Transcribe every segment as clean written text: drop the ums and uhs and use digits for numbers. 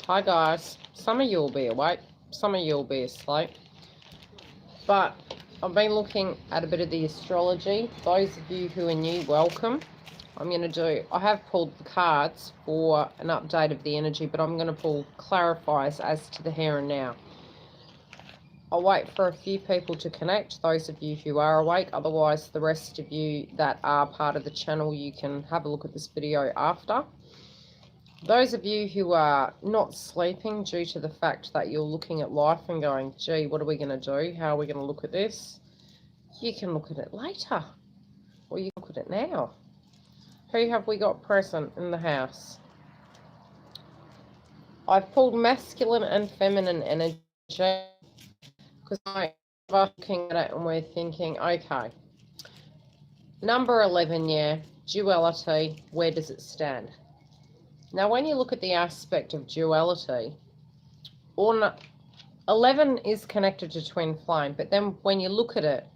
Hi guys, some of you will be awake, some of you will be asleep, but I've been looking at a bit of the astrology. Those of you who are new, welcome. I have pulled the cards for an update of the energy, but I'm going to pull clarifiers as to the here and now. I'll wait for a few people to connect, those of you who are awake. Otherwise, the rest of you that are part of the channel, you can have a look at this video after. Those of you who are not sleeping due to the fact that you're looking at life and going, gee, what are we going to do? How are we going to look at this? You can look at it later, or you can look at it now. Who have we got present in the house? I've pulled masculine and feminine energy because I'm looking at it and we're thinking, okay, number 11, yeah, duality, where does it stand? Now, when you look at the aspect of duality, 11 is connected to twin flame, but then when you look at it,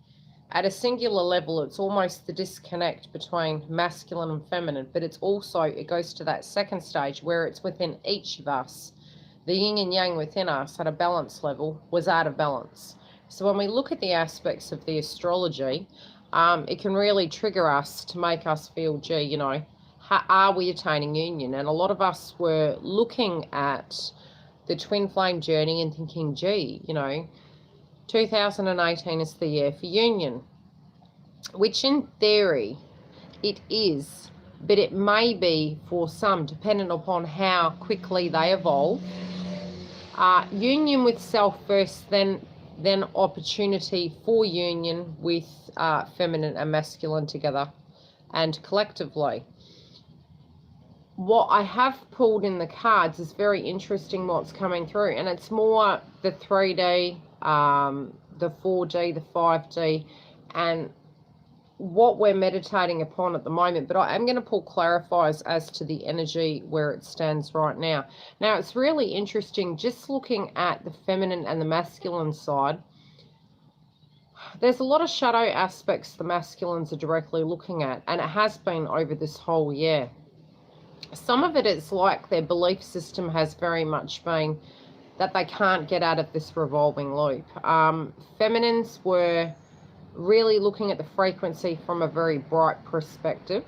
at a singular level, it's almost the disconnect between masculine and feminine, but it's also, it goes to that second stage where it's within each of us. The yin and yang within us at a balance level was out of balance. So when we look at the aspects of the astrology, it can really trigger us to make us feel, gee, you know, how are we attaining union? And a lot of us were looking at the twin flame journey and thinking, gee, you know, 2018 is the year for union, which in theory it is, but it may be for some, dependent upon how quickly they evolve. Union with self first, then opportunity for union with feminine and masculine together and collectively. What I have pulled in the cards is very interesting what's coming through, and it's more the 3D, the 4D, the 5D, and what we're meditating upon at the moment. But I am going to pull clarifiers as to the energy where it stands right now. Now, it's really interesting just looking at the feminine and the masculine side. There's a lot of shadow aspects the masculines are directly looking at, and it has been over this whole year. Some of it is like their belief system has very much been that they can't get out of this revolving loop. Feminines were really looking at the frequency from a very bright perspective,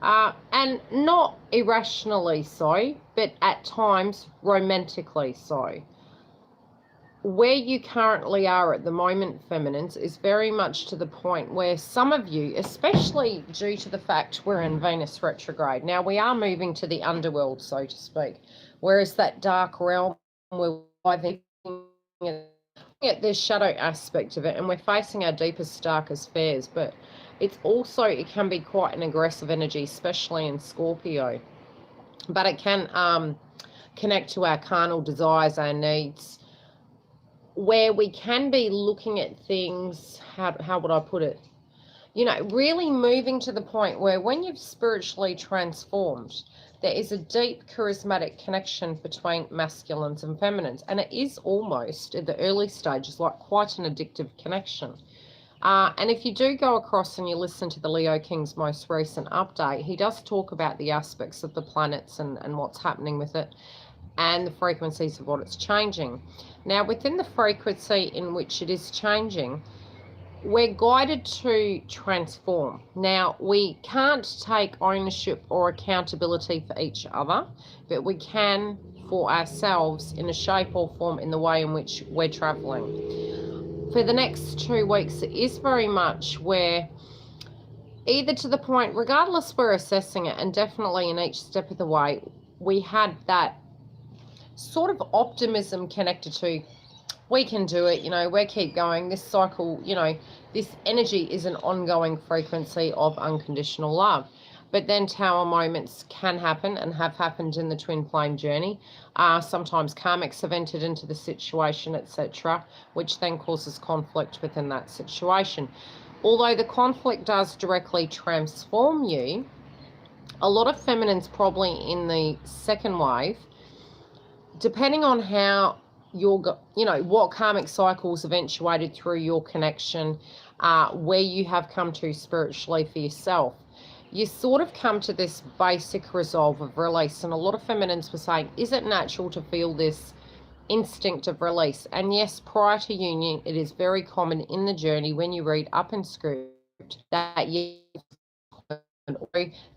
and not irrationally so, but at times romantically so. Where you currently are at the moment, feminines, is very much to the point where some of you, especially due to the fact we're in Venus retrograde, now we are moving to the underworld, so to speak, whereas that dark realm, we're living at this shadow aspect of it, and we're facing our deepest, darkest fears, but it's also, it can be quite an aggressive energy, especially in Scorpio, but it can connect to our carnal desires, our needs, where we can be looking at things, how would I put it? You know, really moving to the point where when you've spiritually transformed, there is a deep charismatic connection between masculines and feminines. And it is almost, at the early stages, like quite an addictive connection. And if you do go across and you listen to the Leo King's most recent update, he does talk about the aspects of the planets and what's happening with it, and the frequencies of what it's changing. Now, within the frequency in which it is changing, we're guided to transform. Now, we can't take ownership or accountability for each other, but we can for ourselves in a shape or form in the way in which we're traveling. For the next 2 weeks, it is very much where either to the point, regardless we're assessing it, and definitely in each step of the way, we had that sort of optimism connected to, we can do it, you know, we keep going, this cycle, you know, this energy is an ongoing frequency of unconditional love. But then tower moments can happen and have happened in the twin flame journey. Sometimes karmics have entered into the situation, etc., which then causes conflict within that situation. Although the conflict does directly transform you, a lot of feminines probably in the second wave, depending on how you're, you know, what karmic cycles eventuated through your connection, where you have come to spiritually for yourself, you sort of come to this basic resolve of release. And a lot of feminines were saying, is it natural to feel this instinct of release? And yes, prior to union, it is very common in the journey when you read up in script that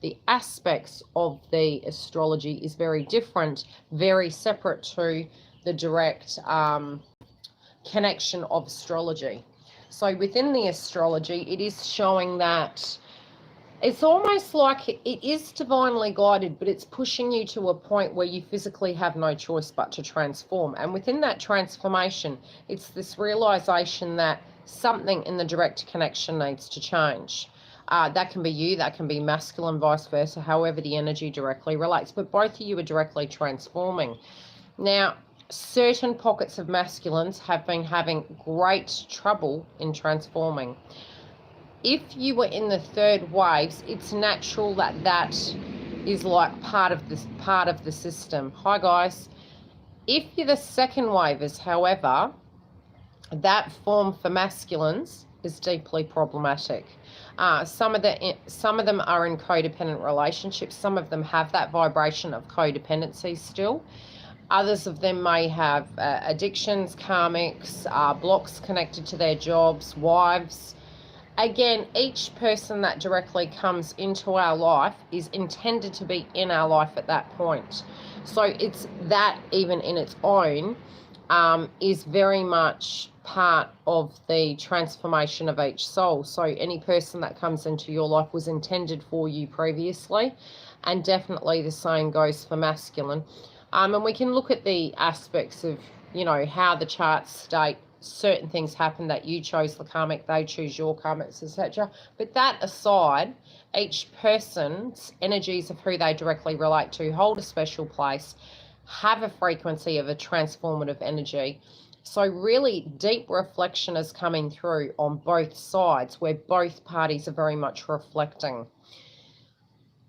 the aspects of the astrology is very different, very separate to the direct connection of astrology. So within the astrology, it is showing that it's almost like it is divinely guided, but it's pushing you to a point where you physically have no choice but to transform. And within that transformation, it's this realization that something in the direct connection needs to change. That can be you, that can be masculine, vice versa, however the energy directly relates. But both of you are directly transforming. Now, certain pockets of masculines have been having great trouble in transforming. If you were in the third waves, it's natural that that is like part of the system. Hi guys. If you're the second wavers, however, that form for masculines is deeply problematic. Some of them are in codependent relationships. Some of them have that vibration of codependency still. Others of them may have addictions, karmics, blocks connected to their jobs, wives. Again, each person that directly comes into our life is intended to be in our life at that point. So it's that even in its own is very much part of the transformation of each soul. So any person that comes into your life was intended for you previously, and definitely the same goes for masculine. And we can look at the aspects of, you know, how the charts state certain things happen, that you chose the karmic, they choose your karmics, etc. But that aside, each person's energies of who they directly relate to hold a special place, have a frequency of a transformative energy. So really deep reflection is coming through on both sides, where both parties are very much reflecting.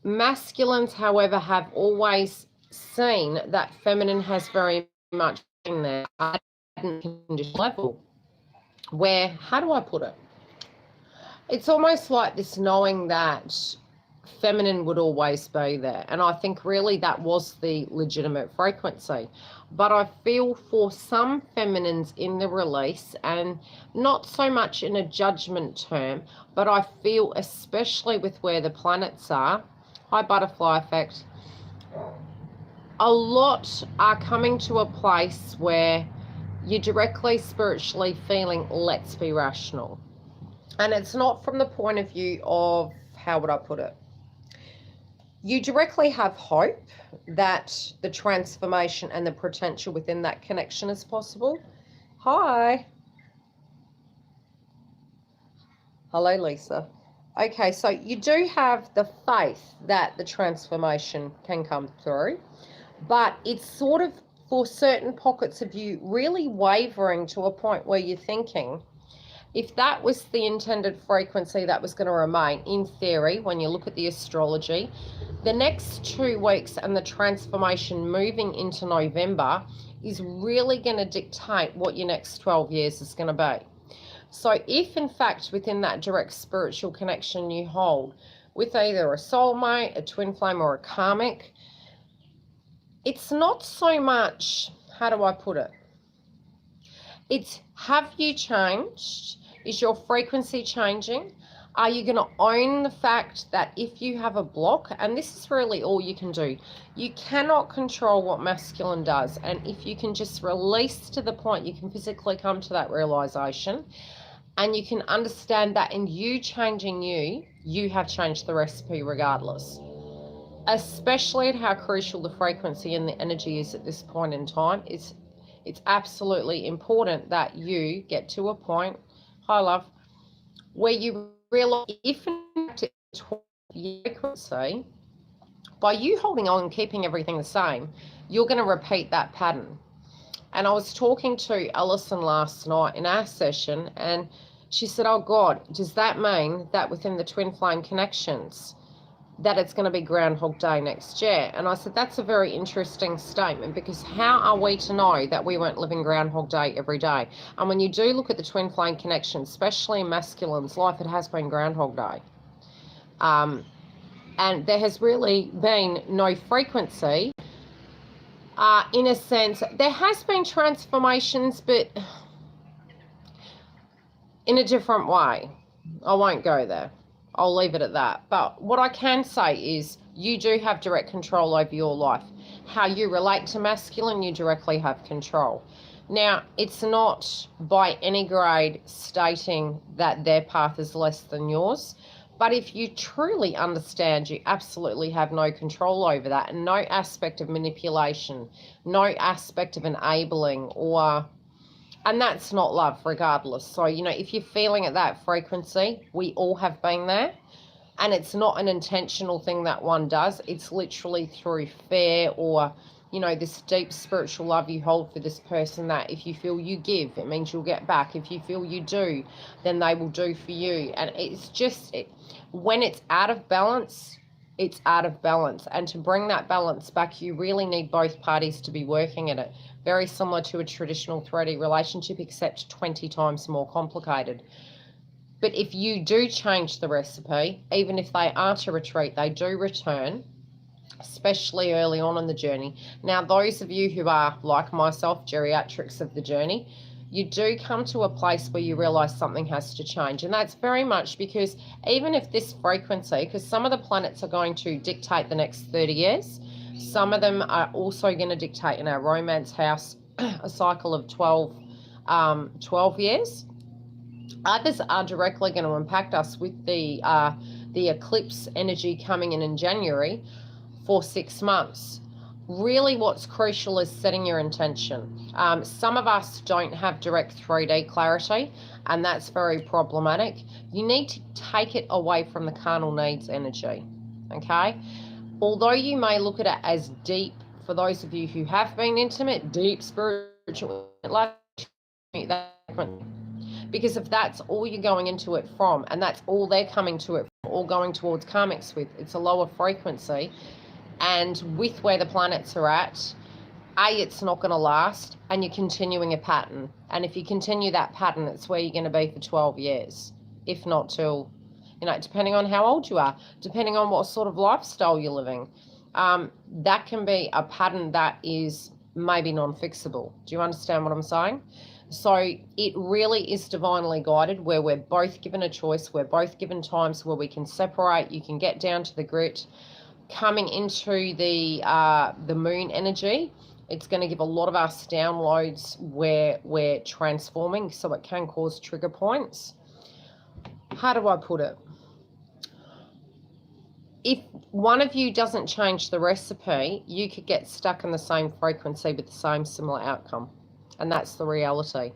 Masculines, however, have always seen that feminine has very much been there at a condition level, where, how do I put it? It's almost like this knowing that feminine would always be there. And I think really that was the legitimate frequency. But I feel for some feminines in the release, and not so much in a judgment term, but I feel especially with where the planets are, hi butterfly effect, a lot are coming to a place where you're directly spiritually feeling, let's be rational. And it's not from the point of view of, how would I put it? You directly have hope that the transformation and the potential within that connection is possible. Hi. Hello, Lisa. Okay, so you do have the faith that the transformation can come through, but it's sort of, for certain pockets of you, really wavering to a point where you're thinking, if that was the intended frequency that was going to remain, in theory, when you look at the astrology, the next 2 weeks and the transformation moving into November is really going to dictate what your next 12 years is going to be. So if, in fact, within that direct spiritual connection you hold with either a soulmate, a twin flame, or a karmic, it's not so much, how do I put it? It's, have you changed? Is your frequency changing? Are you going to own the fact that if you have a block, and this is really all you can do, you cannot control what masculine does. And if you can just release to the point you can physically come to that realization, and you can understand that in you changing you, you have changed the recipe regardless. Especially at how crucial the frequency and the energy is at this point in time. It's absolutely important that you get to a point, hi love, where you realize, if in fact it's frequency, by you holding on and keeping everything the same, you're going to repeat that pattern. And I was talking to Alison last night in our session, and she said, oh God, does that mean that within the twin flame connections that it's going to be Groundhog Day next year? And I said, that's a very interesting statement, because how are we to know that we weren't living Groundhog Day every day? And when you do look at the twin flame connection, especially in masculine's life, it has been Groundhog Day. and there has really been no frequency. In a sense, there has been transformations, but in a different way. I won't go there. I'll leave it at that. But what I can say is you do have direct control over your life. How you relate to masculine, you directly have control. Now, it's not by any grade stating that their path is less than yours. But if you truly understand, you absolutely have no control over that, and no aspect of manipulation, no aspect of enabling, and that's not love regardless. So, if you're feeling at that frequency, we all have been there. And it's not an intentional thing that one does. It's literally through fear or, this deep spiritual love you hold for this person, that if you feel you give, it means you'll get back. If you feel you do, then they will do for you. And it's just, when it's out of balance, it's out of balance. And to bring that balance back, you really need both parties to be working at it. Very similar to a traditional 3D relationship, except 20 times more complicated. But if you do change the recipe, even if they are to retreat, they do return, especially early on in the journey. Now, those of you who are, like myself, geriatrics of the journey, you do come to a place where you realize something has to change. And that's very much because even if this frequency, because some of the planets are going to dictate the next 30 years, some of them are also going to dictate in our romance house a cycle of 12 years. Others are directly going to impact us with the eclipse energy coming in January for 6 months. Really what's crucial is setting your intention. Some of us don't have direct 3D clarity, and that's very problematic. You need to take it away from the carnal needs energy, okay? Although you may look at it as deep, for those of you who have been intimate, deep spiritual, because if that's all you're going into it from, and that's all they're coming to it from, all going towards karmics with, it's a lower frequency. And with where the planets are at, it's not going to last, and you're continuing a pattern. And if you continue that pattern, it's where you're going to be for 12 years, if not till, depending on how old you are, depending on what sort of lifestyle you're living. That can be a pattern that is maybe non-fixable. Do you understand what I'm saying? So it really is divinely guided, where we're both given a choice, we're both given times where we can separate, you can get down to the grit. Coming into the moon energy, it's going to give a lot of us downloads where we're transforming, so it can cause trigger points. How do I put it? If one of you doesn't change the recipe, you could get stuck in the same frequency with the same similar outcome. And that's the reality.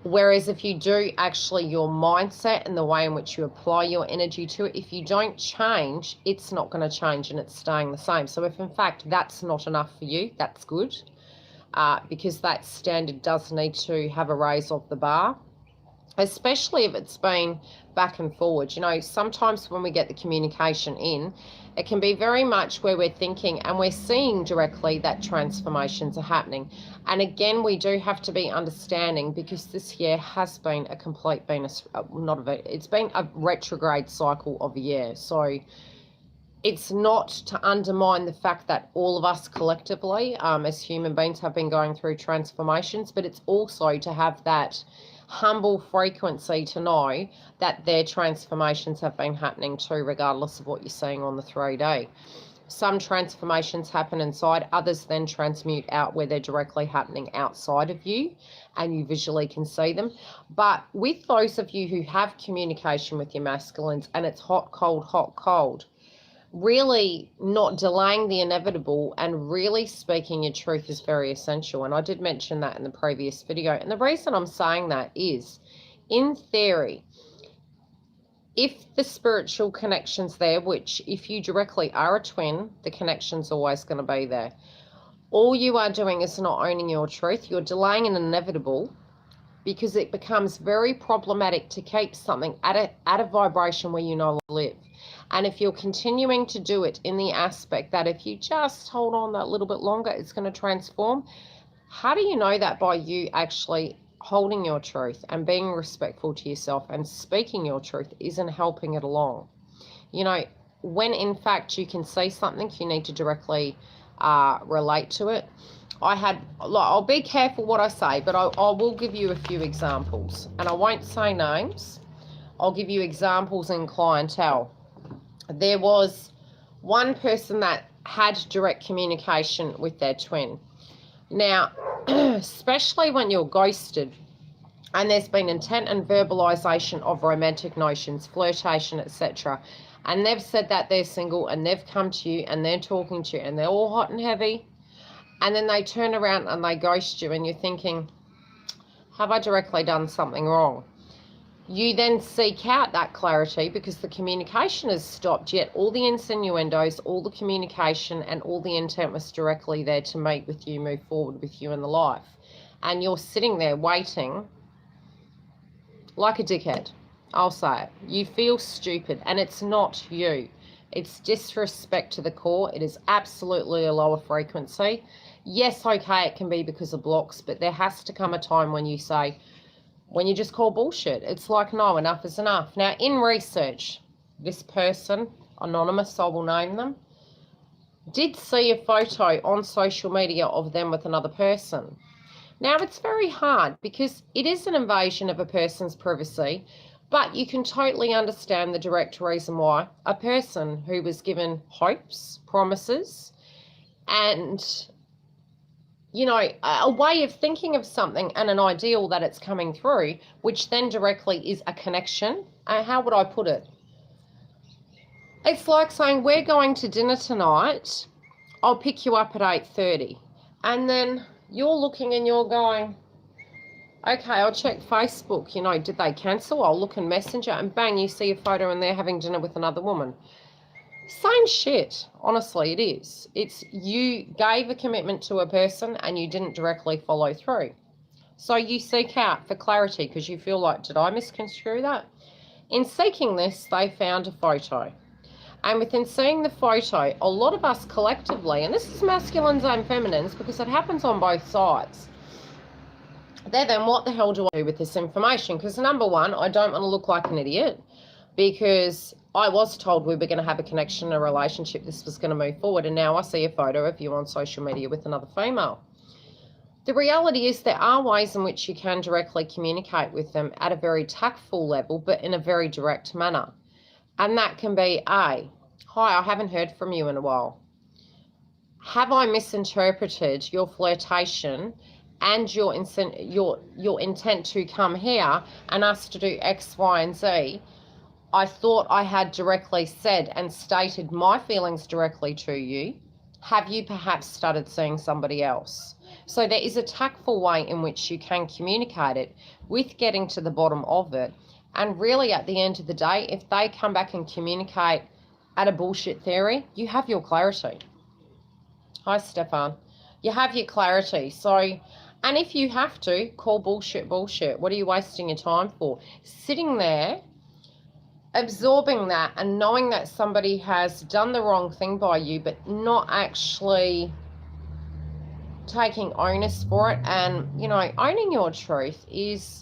Whereas if you do actually, your mindset and the way in which you apply your energy to it, if you don't change, it's not going to change, and it's staying the same. So if in fact that's not enough for you, that's good, because that standard does need to have a raise of the bar, especially if it's been back and forward. Sometimes when we get the communication in, it can be very much where we're thinking and we're seeing directly that transformations are happening. And again, we do have to be understanding, because this year has been a complete it's been a retrograde cycle of a year. So it's not to undermine the fact that all of us collectively, as human beings, have been going through transformations, but it's also to have that humble frequency to know that their transformations have been happening too, regardless of what you're seeing on the 3D. Some transformations happen inside, others then transmute out where they're directly happening outside of you and you visually can see them. But with those of you who have communication with your masculines and it's hot, cold, really not delaying the inevitable and really speaking your truth is very essential. And I did mention that in the previous video. And the reason I'm saying that is, in theory, if the spiritual connection's there, which if you directly are a twin, the connection's always going to be there. All you are doing is not owning your truth. You're delaying an inevitable, because it becomes very problematic to keep something at a vibration where you no longer live. And if you're continuing to do it in the aspect that if you just hold on that little bit longer, it's going to transform. How do you know that? By you actually holding your truth and being respectful to yourself and speaking your truth isn't helping it along. when in fact you can see something, you need to directly relate to it. I'll be careful what I say, but I will give you a few examples, and I won't say names. I'll give you examples in clientele. There was one person that had direct communication with their twin. Now, especially when you're ghosted and there's been intent and verbalization of romantic notions, flirtation, etc., and they've said that they're single and they've come to you and they're talking to you and they're all hot and heavy, and then they turn around and they ghost you, and you're thinking, have I directly done something wrong? You then seek out that clarity because the communication has stopped, yet all the insinuendos, all the communication and all the intent was directly there to meet with you, move forward with you in the life. And you're sitting there waiting like a dickhead. I'll say it. You feel stupid, and it's not you. It's disrespect to the core. It is absolutely a lower frequency. Yes, okay, it can be because of blocks, but there has to come a time when you say, when you just call bullshit. It's like, no, enough is enough. Now, in research, this person, anonymous, I will name them, did see a photo on social media of them with another person. Now, it's very hard because it is an invasion of a person's privacy, but you can totally understand the direct reason why a person who was given hopes, promises, and you know, a way of thinking of something and an ideal that it's coming through, which then directly is a connection. How would I put it? It's like saying, we're going to dinner tonight. I'll pick you up at 8:30. And then you're looking and you're going, okay, I'll check Facebook. You know, did they cancel? I'll look in Messenger, and bang, you see a photo and they're having dinner with another woman. Same shit, honestly, it is. It's you gave a commitment to a person and you didn't directly follow through. So you seek out for clarity because you feel like, did I misconstrue that? In seeking this, they found a photo. And within seeing the photo, a lot of us collectively, and this is masculines and feminines because it happens on both sides, they're then, what the hell do I do with this information? Because number one, I don't want to look like an idiot because I was told we were going to have a connection, a relationship, this was going to move forward, and now I see a photo of you on social media with another female. The reality is there are ways in which you can directly communicate with them at a very tactful level, but in a very direct manner. And that can be, hi, I haven't heard from you in a while. Have I misinterpreted your flirtation and your intent to come here and us to do X, Y, and Z? I thought I had directly said and stated my feelings directly to you. Have you perhaps started seeing somebody else? So there is a tactful way in which you can communicate it with getting to the bottom of it. And really at the end of the day, if they come back and communicate at a bullshit theory, you have your clarity. Hi, Stefan. You have your clarity. So, and if you have to, call bullshit bullshit. What are you wasting your time for? Sitting there absorbing that and knowing that somebody has done the wrong thing by you, but not actually taking onus for it. And, you know, owning your truth is,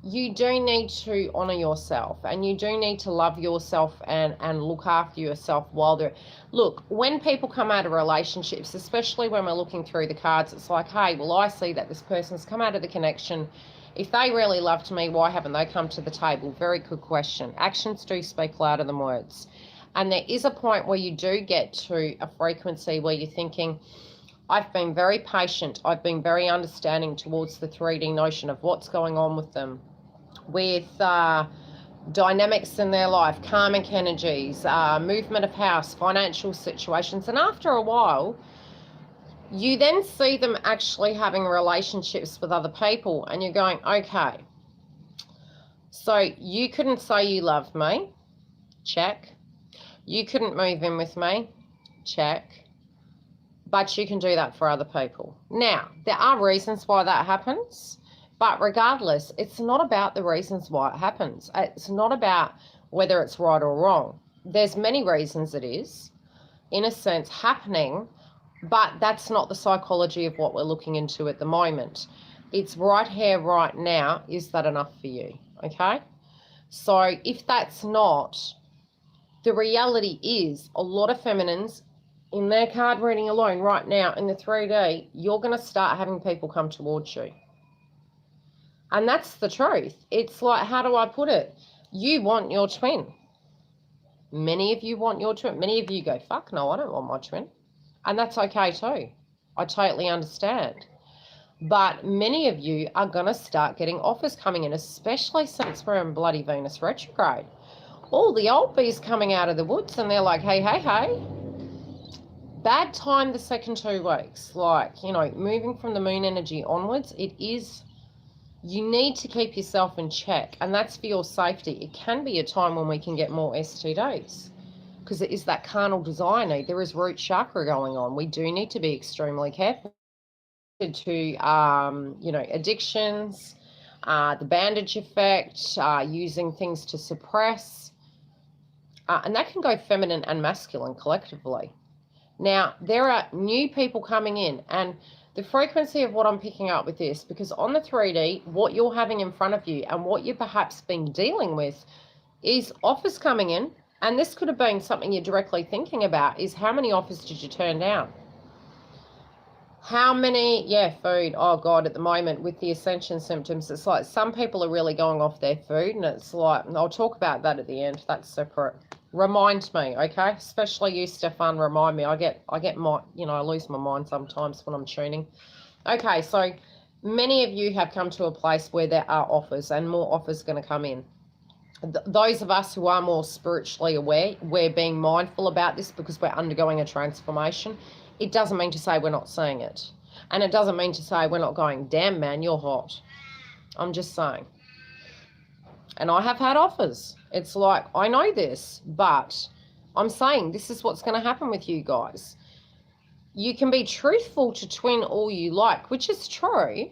you do need to honor yourself and you do need to love yourself and look after yourself while they're, look, when people come out of relationships, especially when we're looking through the cards, it's like, hey, well, I see that this person's come out of the connection. If they really loved me, why haven't they come to the table? Very good question. Actions do speak louder than words. And there is a point where you do get to a frequency where you're thinking, I've been very patient. I've been very understanding towards the 3D notion of what's going on with them, with dynamics in their life, karmic energies, movement of house, financial situations. And after a while, you then see them actually having relationships with other people and you're going, okay, so you couldn't say you loved me, check. You couldn't move in with me, check. But you can do that for other people. Now, there are reasons why that happens, but regardless, it's not about the reasons why it happens. It's not about whether it's right or wrong. There's many reasons it is, in a sense, happening, but that's not the psychology of what we're looking into at the moment. It's right here, right now. Is that enough for you? Okay? So if that's not the reality is a lot of feminines in their card reading alone right now in the 3D, you're going to start having people come towards you. And that's the truth. It's like, how do I put it? You want your twin. Many of you want your twin. Many of you go, fuck no, I don't want my twin. And that's okay too. I totally understand. But many of you are going to start getting offers coming in, especially since we're in bloody Venus retrograde. All the old bees coming out of the woods and they're like, hey, hey, hey. Bad time the second 2 weeks. Like, you know, moving from the moon energy onwards, it is, you need to keep yourself in check. And that's for your safety. It can be a time when we can get more STDs. Because it is that carnal desire need. There is root chakra going on. We do need to be extremely careful to, you know, addictions, the bandage effect, using things to suppress. And that can go feminine and masculine collectively. Now, there are new people coming in, and the frequency of what I'm picking up with this, because on the 3D, what you're having in front of you and what you've perhaps been dealing with is offers coming in. And this could have been something you're directly thinking about, is how many offers did you turn down? How many, food. Oh God, at the moment with the ascension symptoms, it's like some people are really going off their food, and it's like, and I'll talk about that at the end. That's separate. Remind me, okay? Especially you, Stefan, remind me. I get my, you know, I lose my mind sometimes when I'm tuning. Okay, so many of you have come to a place where there are offers, and more offers going to come in. Those of us who are more spiritually aware, we're being mindful about this because we're undergoing a transformation. It doesn't mean to say we're not seeing it. And it doesn't mean to say we're not going, damn man, you're hot. I'm just saying. And I have had offers. It's like, I know this, but I'm saying this is what's going to happen with you guys. You can be truthful to twin all you like, which is true.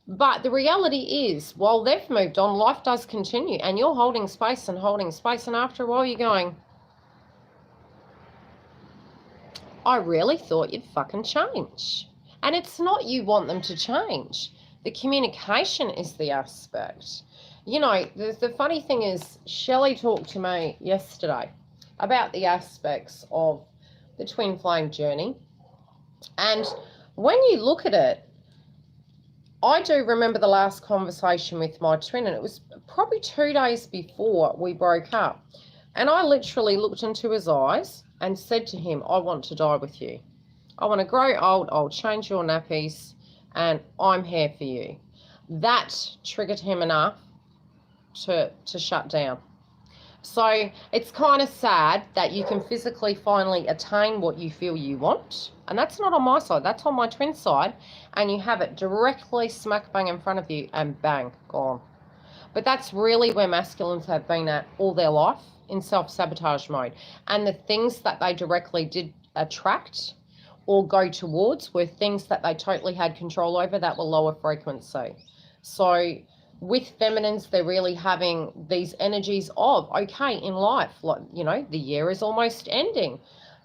But the reality is, while they've moved on, life does continue. And you're holding space and holding space. And after a while, you're going, I really thought you'd fucking change. And it's not you want them to change. The communication is the aspect. You know, the funny thing is, Shelley talked to me yesterday about the aspects of the twin flame journey. And when you look at it, I do remember the last conversation with my twin, and it was probably 2 days before we broke up. And I literally looked into his eyes and said to him, I want to die with you. I want to grow old, I'll change your nappies, and I'm here for you. That triggered him enough to shut down. So it's kind of sad that you can physically finally attain what you feel you want. And that's not on my side, that's on my twin side. And you have it directly smack bang in front of you and bang, gone. But that's really where masculines have been at all their life, in self-sabotage mode. And the things that they directly did attract or go towards were things that they totally had control over that were lower frequency. So with feminines, they're really having these energies of, okay, in life, like, you know, the year is almost ending.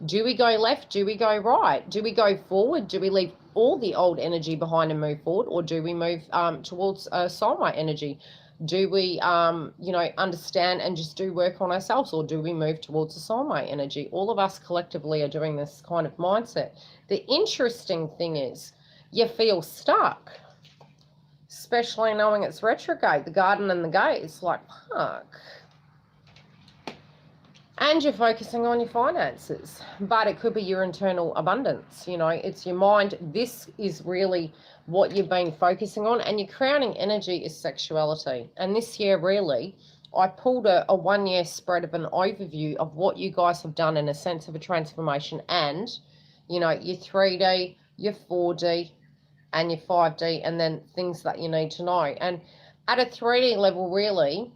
Do we go left? Do we go right? Do we go forward? Do we leave all the old energy behind and move forward? Or do we move towards soulmate energy? Do we, you know, understand and just do work on ourselves? Or do we move towards a soulmate energy? All of us collectively are doing this kind of mindset. The interesting thing is you feel stuck. Especially knowing it's retrograde, the garden and the gate, it's like, fuck. And you're focusing on your finances, but it could be your internal abundance. You know, it's your mind. This is really what you've been focusing on, and your crowning energy is sexuality. And this year, really, I pulled a 1 year spread of an overview of what you guys have done in a sense of a transformation, and, you know, your 3D, your 4D, and your 5D, and then things that you need to know. And at a 3D level, really,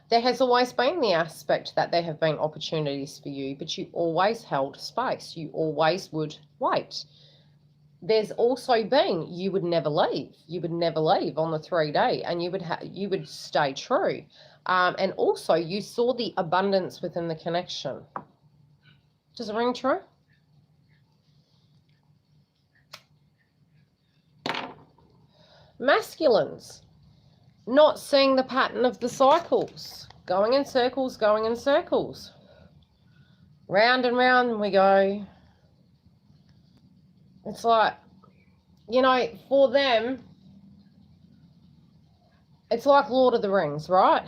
there has always been the aspect that there have been opportunities for you, but you always held space. You always would wait. There's also been, you would never leave. You would never leave on the 3D, and you would stay true. And also, you saw the abundance within the connection. Does it ring true? Masculines, not seeing the pattern of the cycles. Going in circles, going in circles. Round and round we go. It's like, you know, for them, it's like Lord of the Rings, right?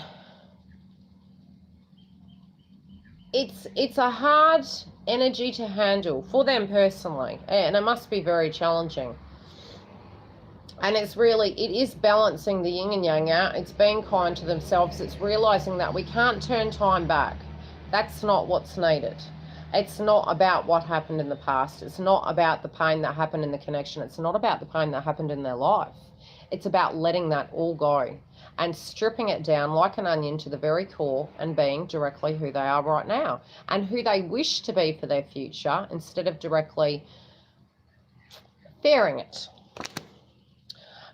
It's a hard energy to handle for them personally, and it must be very challenging. And it is balancing the yin and yang out. It's being kind to themselves. It's realizing that we can't turn time back. That's not what's needed. It's not about what happened in the past. It's not about the pain that happened in the connection. It's not about the pain that happened in their life. It's about letting that all go and stripping it down like an onion to the very core and being directly who they are right now and who they wish to be for their future instead of directly fearing it.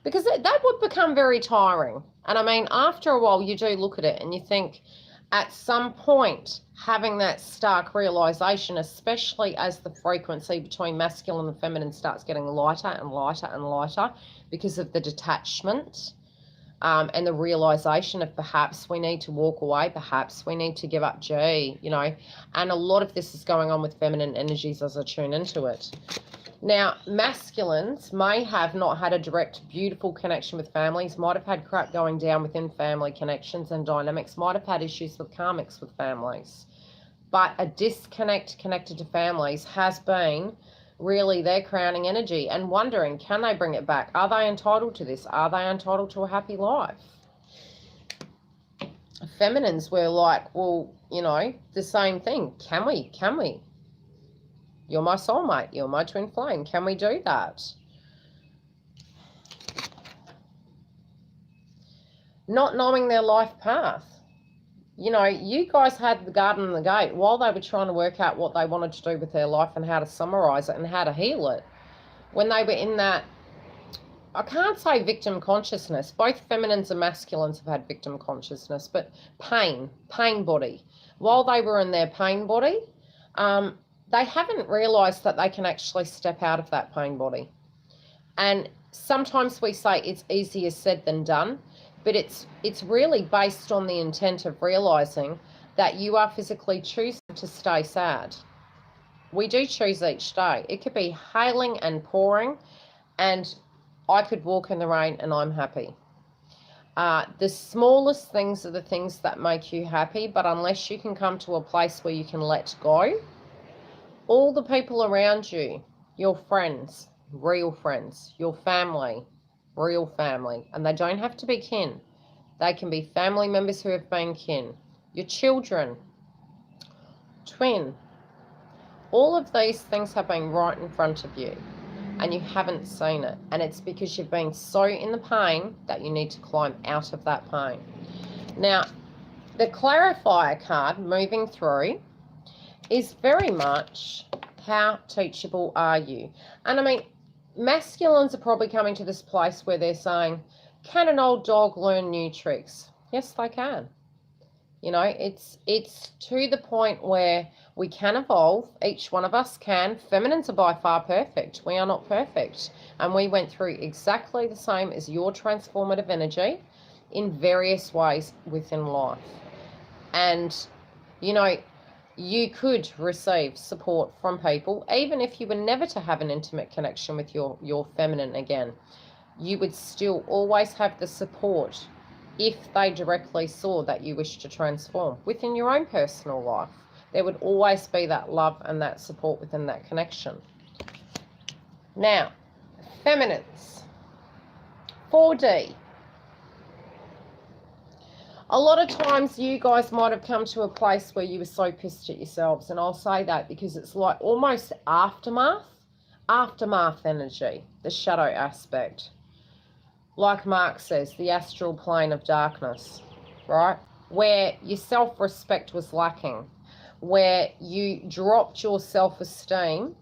Because that would become very tiring. And I mean, after a while, you do look at it and you think at some point, having that stark realization, especially as the frequency between masculine and feminine starts getting lighter and lighter and lighter because of the detachment and the realization of perhaps we need to walk away, perhaps we need to give up G, you know, and a lot of this is going on with feminine energies as I tune into it. Now, masculines may have not had a direct, beautiful connection with families, might have had crap going down within family connections and dynamics, might have had issues with karmics with families. But a disconnect connected to families has been really their crowning energy and wondering, can they bring it back? Are they entitled to this? Are they entitled to a happy life? Feminines were like, well, you know, the same thing. Can we? Can we? You're my soulmate. You're my twin flame. Can we do that? Not knowing their life path. You know, you guys had the garden and the gate while they were trying to work out what they wanted to do with their life and how to summarize it and how to heal it. When they were in that, I can't say victim consciousness. Both feminines and masculines have had victim consciousness, but pain body. While they were in their pain body, they haven't realized that they can actually step out of that pain body. And sometimes we say it's easier said than done, but it's really based on the intent of realizing that you are physically choosing to stay sad. We do choose each day. It could be hailing and pouring, and I could walk in the rain and I'm happy. The smallest things are the things that make you happy, but unless you can come to a place where you can let go, all the people around you, your friends, real friends, your family, real family, and they don't have to be kin. They can be family members who have been kin, your children, twin. All of these things have been right in front of you and you haven't seen it. And it's because you've been so in the pain that you need to climb out of that pain. Now, the clarifier card moving through is very much how teachable are you? And I mean, masculines are probably coming to this place where they're saying, can an old dog learn new tricks? Yes, they can. You know, it's to the point where we can evolve. Each one of us can. Feminines are by far perfect. We are not perfect. And we went through exactly the same as your transformative energy in various ways within life. And, you know, you could receive support from people, even if you were never to have an intimate connection with your feminine again. You would still always have the support if they directly saw that you wish to transform within your own personal life. There would always be that love and that support within that connection. Now, feminines, 4D. A lot of times you guys might have come to a place where you were so pissed at yourselves, and I'll say that because it's like almost aftermath energy, the shadow aspect. Like Mark says, the astral plane of darkness, right? Where your self-respect was lacking, where you dropped your self-esteem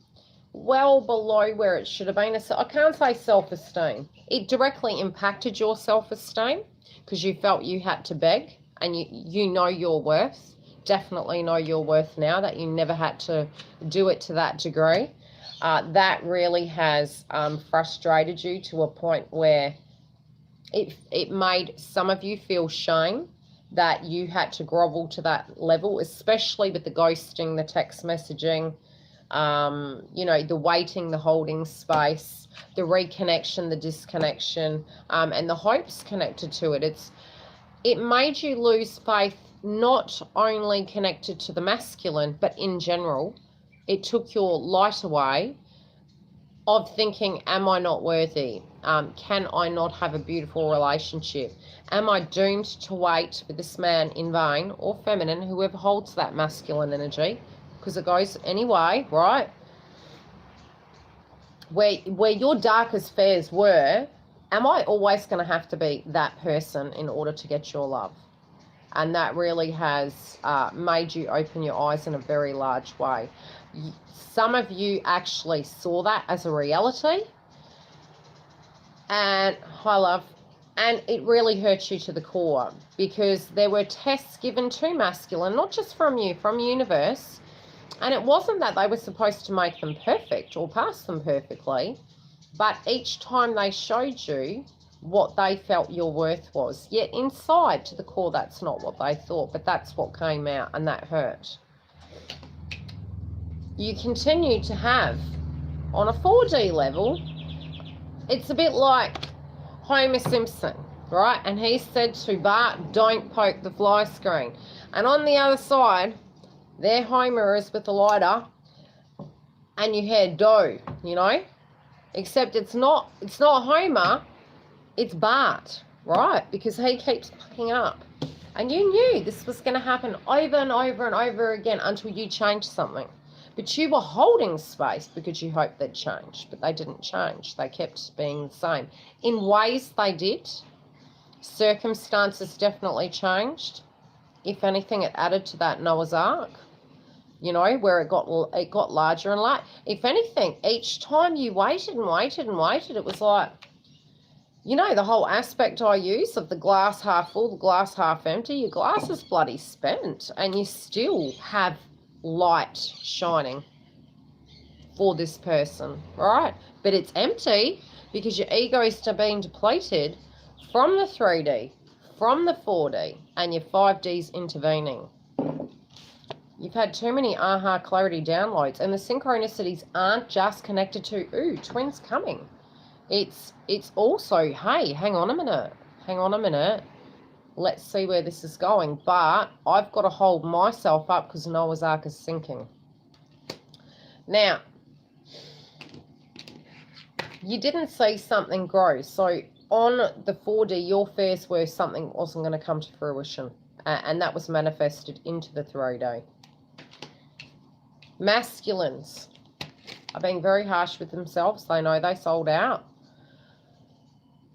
well below where it should have been. I can't say self-esteem. It directly impacted your self-esteem because you felt you had to beg, and you know your worth. Definitely know your worth now that you never had to do it to that degree. That really has frustrated you to a point where it made some of you feel shame that you had to grovel to that level, especially with the ghosting, the text messaging, you know, the waiting, the holding space, the reconnection, the disconnection, and the hopes connected to it. It made you lose faith, not only connected to the masculine, but in general. It took your light away of thinking, am I not worthy? Can I not have a beautiful relationship? Am I doomed to wait for this man in vain, or feminine, whoever holds that masculine energy? Because it goes anyway, right? Where your darkest fears were, am I always going to have to be that person in order to get your love? And that really has made you open your eyes in a very large way. Some of you actually saw that as a reality. And, hi love, and it really hurt you to the core, because there were tests given to masculine, not just from you, from universe. And it wasn't that they were supposed to make them perfect or pass them perfectly, but each time they showed you what they felt your worth was. Yet inside, to the core, that's not what they thought, but that's what came out, and that hurt. You continue to have, on a 4D level, it's a bit like Homer Simpson, right? And he said to Bart, don't poke the fly screen. And on the other side, there Homer is with the lighter, and you hear dough, you know? Except it's not Homer, it's Bart, right? Because he keeps fucking up. And you knew this was going to happen over and over and over again until you changed something. But you were holding space because you hoped they'd change. But they didn't change. They kept being the same. In ways they did. Circumstances definitely changed. If anything, it added to that Noah's Ark. You know, where it got larger and larger. If anything, each time you waited and waited and waited, it was like, you know, the whole aspect I use of the glass half full, the glass half empty. Your glass is bloody spent, and you still have light shining for this person, right? But it's empty because your ego is being depleted from the 3D, from the 4D, and your 5D's intervening. You've had too many aha clarity downloads, and the synchronicities aren't just connected to, ooh, twins coming. It's also, hey, hang on a minute. Let's see where this is going. But I've got to hold myself up because Noah's Ark is sinking. Now, you didn't see something grow. So on the 4D, your fears were something wasn't going to come to fruition. And that was manifested into the 3D. Masculines are being very harsh with themselves. They know they sold out.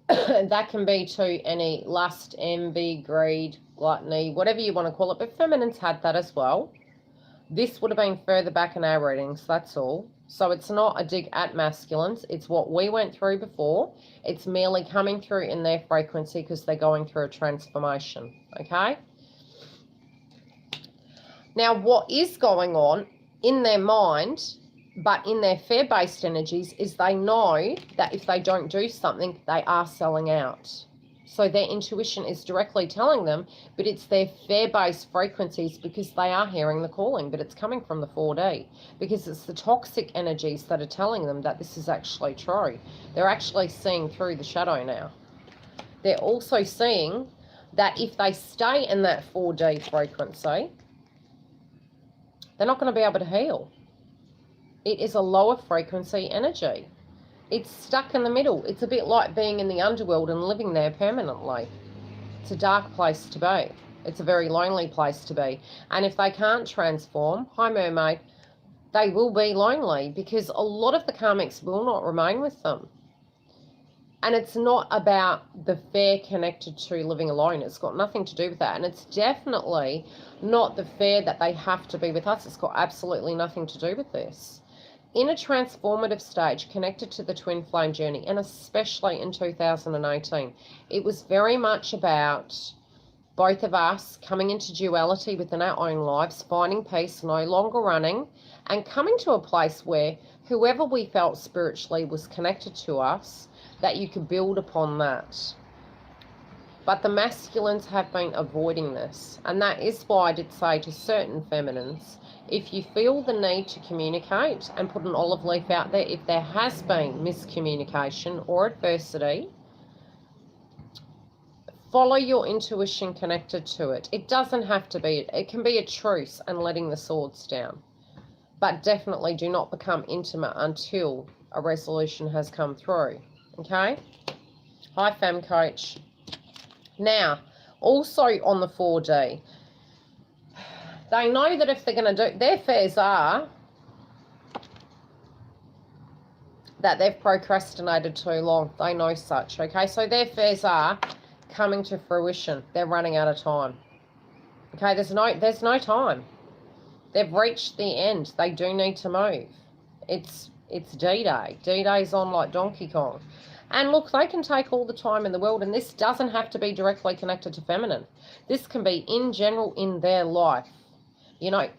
That can be to any lust, envy, greed, gluttony, whatever you want to call it. But feminines had that as well. This would have been further back in our readings, that's all. So it's not a dig at masculines. It's what we went through before. It's merely coming through in their frequency because they're going through a transformation, okay? Now, what is going on in their mind, but in their fear-based energies, is they know that if they don't do something, they are selling out. So their intuition is directly telling them, but it's their fear-based frequencies because they are hearing the calling, but it's coming from the 4D, because it's the toxic energies that are telling them that this is actually true. They're actually seeing through the shadow now. They're also seeing that if they stay in that 4D frequency, they're not going to be able to heal. It is a lower frequency energy. It's stuck in the middle. It's a bit like being in the underworld and living there permanently. It's a dark place to be. It's a very lonely place to be. And if they can't transform, hi mermaid, they will be lonely because a lot of the karmics will not remain with them. And it's not about the fear connected to living alone. It's got nothing to do with that. And it's definitely not the fear that they have to be with us. It's got absolutely nothing to do with this. In a transformative stage connected to the twin flame journey, and especially in 2018, it was very much about both of us coming into duality within our own lives, finding peace, no longer running, and coming to a place where whoever we felt spiritually was connected to us, that you could build upon that. But the masculines have been avoiding this. And that is why I did say to certain feminines, if you feel the need to communicate and put an olive leaf out there, if there has been miscommunication or adversity, follow your intuition connected to it. It doesn't have to be, it can be a truce and letting the swords down. But definitely do not become intimate until a resolution has come through. Okay? Hi, Fem Coach. Now, also on the 4D, they know that if they're going to do, their fears are that they've procrastinated too long. They know such, okay? So their fears are coming to fruition. They're running out of time. Okay, there's no time. They've reached the end. They do need to move. It's D-Day. D-Day's on like Donkey Kong. And look, they can take all the time in the world, and this doesn't have to be directly connected to feminine. This can be in general in their life. You know,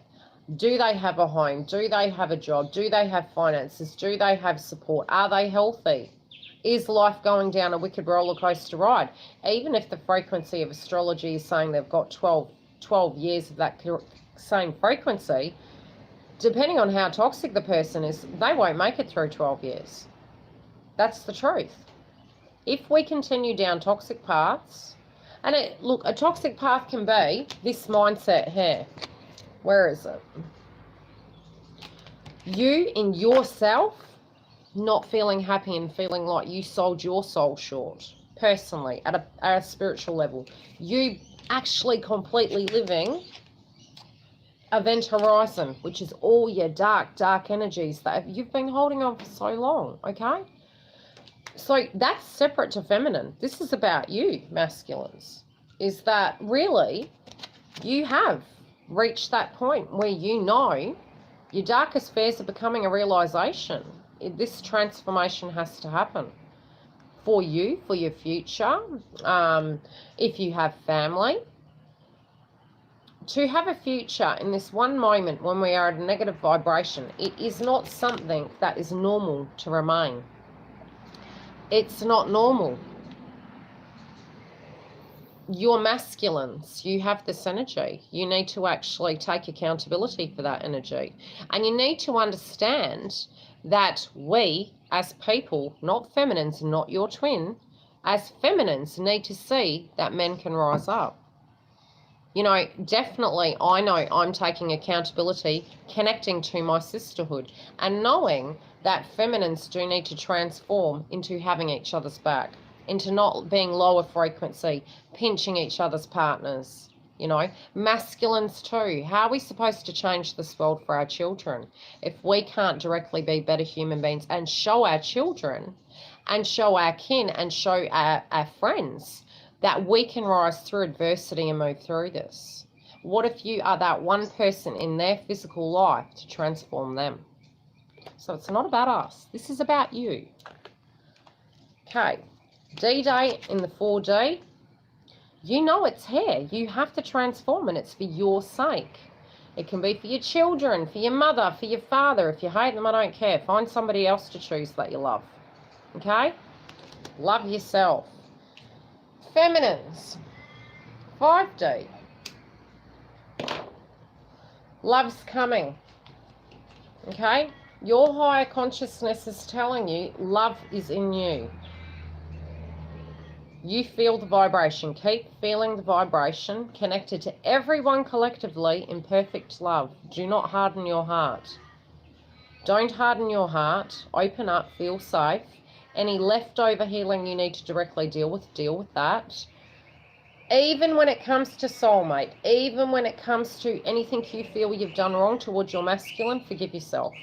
do they have a home? Do they have a job? Do they have finances? Do they have support? Are they healthy? Is life going down a wicked roller coaster ride? Even if the frequency of astrology is saying they've got 12 years of that same frequency, depending on how toxic the person is, they won't make it through 12 years. That's the truth. If we continue down toxic paths, and look, a toxic path can be this mindset here. Where is it? You in yourself not feeling happy and feeling like you sold your soul short, personally, at a spiritual level. You actually completely living Event Horizon, which is all your dark energies that you've been holding on for so long, okay? So that's separate to feminine. This is about you, masculines. Is that really you have reached that point where you know your darkest fears are becoming a realization. This transformation has to happen for you, for your future. If you have family, to have a future in this one moment when we are at a negative vibration, it is not something that is normal to remain. It's not normal. You're masculines. You have this energy. You need to actually take accountability for that energy. And you need to understand that we, as people, not feminines, not your twin, as feminines need to see that men can rise up. You know, definitely I know I'm taking accountability, connecting to my sisterhood, and knowing that feminines do need to transform into having each other's back, into not being lower frequency, pinching each other's partners. You know, masculines too. How are we supposed to change this world for our children if we can't directly be better human beings and show our children and show our kin and show our friends that we can rise through adversity and move through this? What if you are that one person in their physical life to transform them? So it's not about us. This is about you. Okay. D-Day in the 4D. You know it's here. You have to transform, and it's for your sake. It can be for your children, for your mother, for your father. If you hate them, I don't care. Find somebody else to choose that you love. Okay? Love yourself. Feminines. 5D. Love's coming. Okay? Your higher consciousness is telling you love is in you. You feel the vibration. Keep feeling the vibration connected to everyone collectively in perfect love. Do not harden your heart. Don't harden your heart. Open up. Feel safe. Any leftover healing you need to directly deal with that. Even when it comes to soulmate, even when it comes to anything you feel you've done wrong towards your masculine, forgive yourself.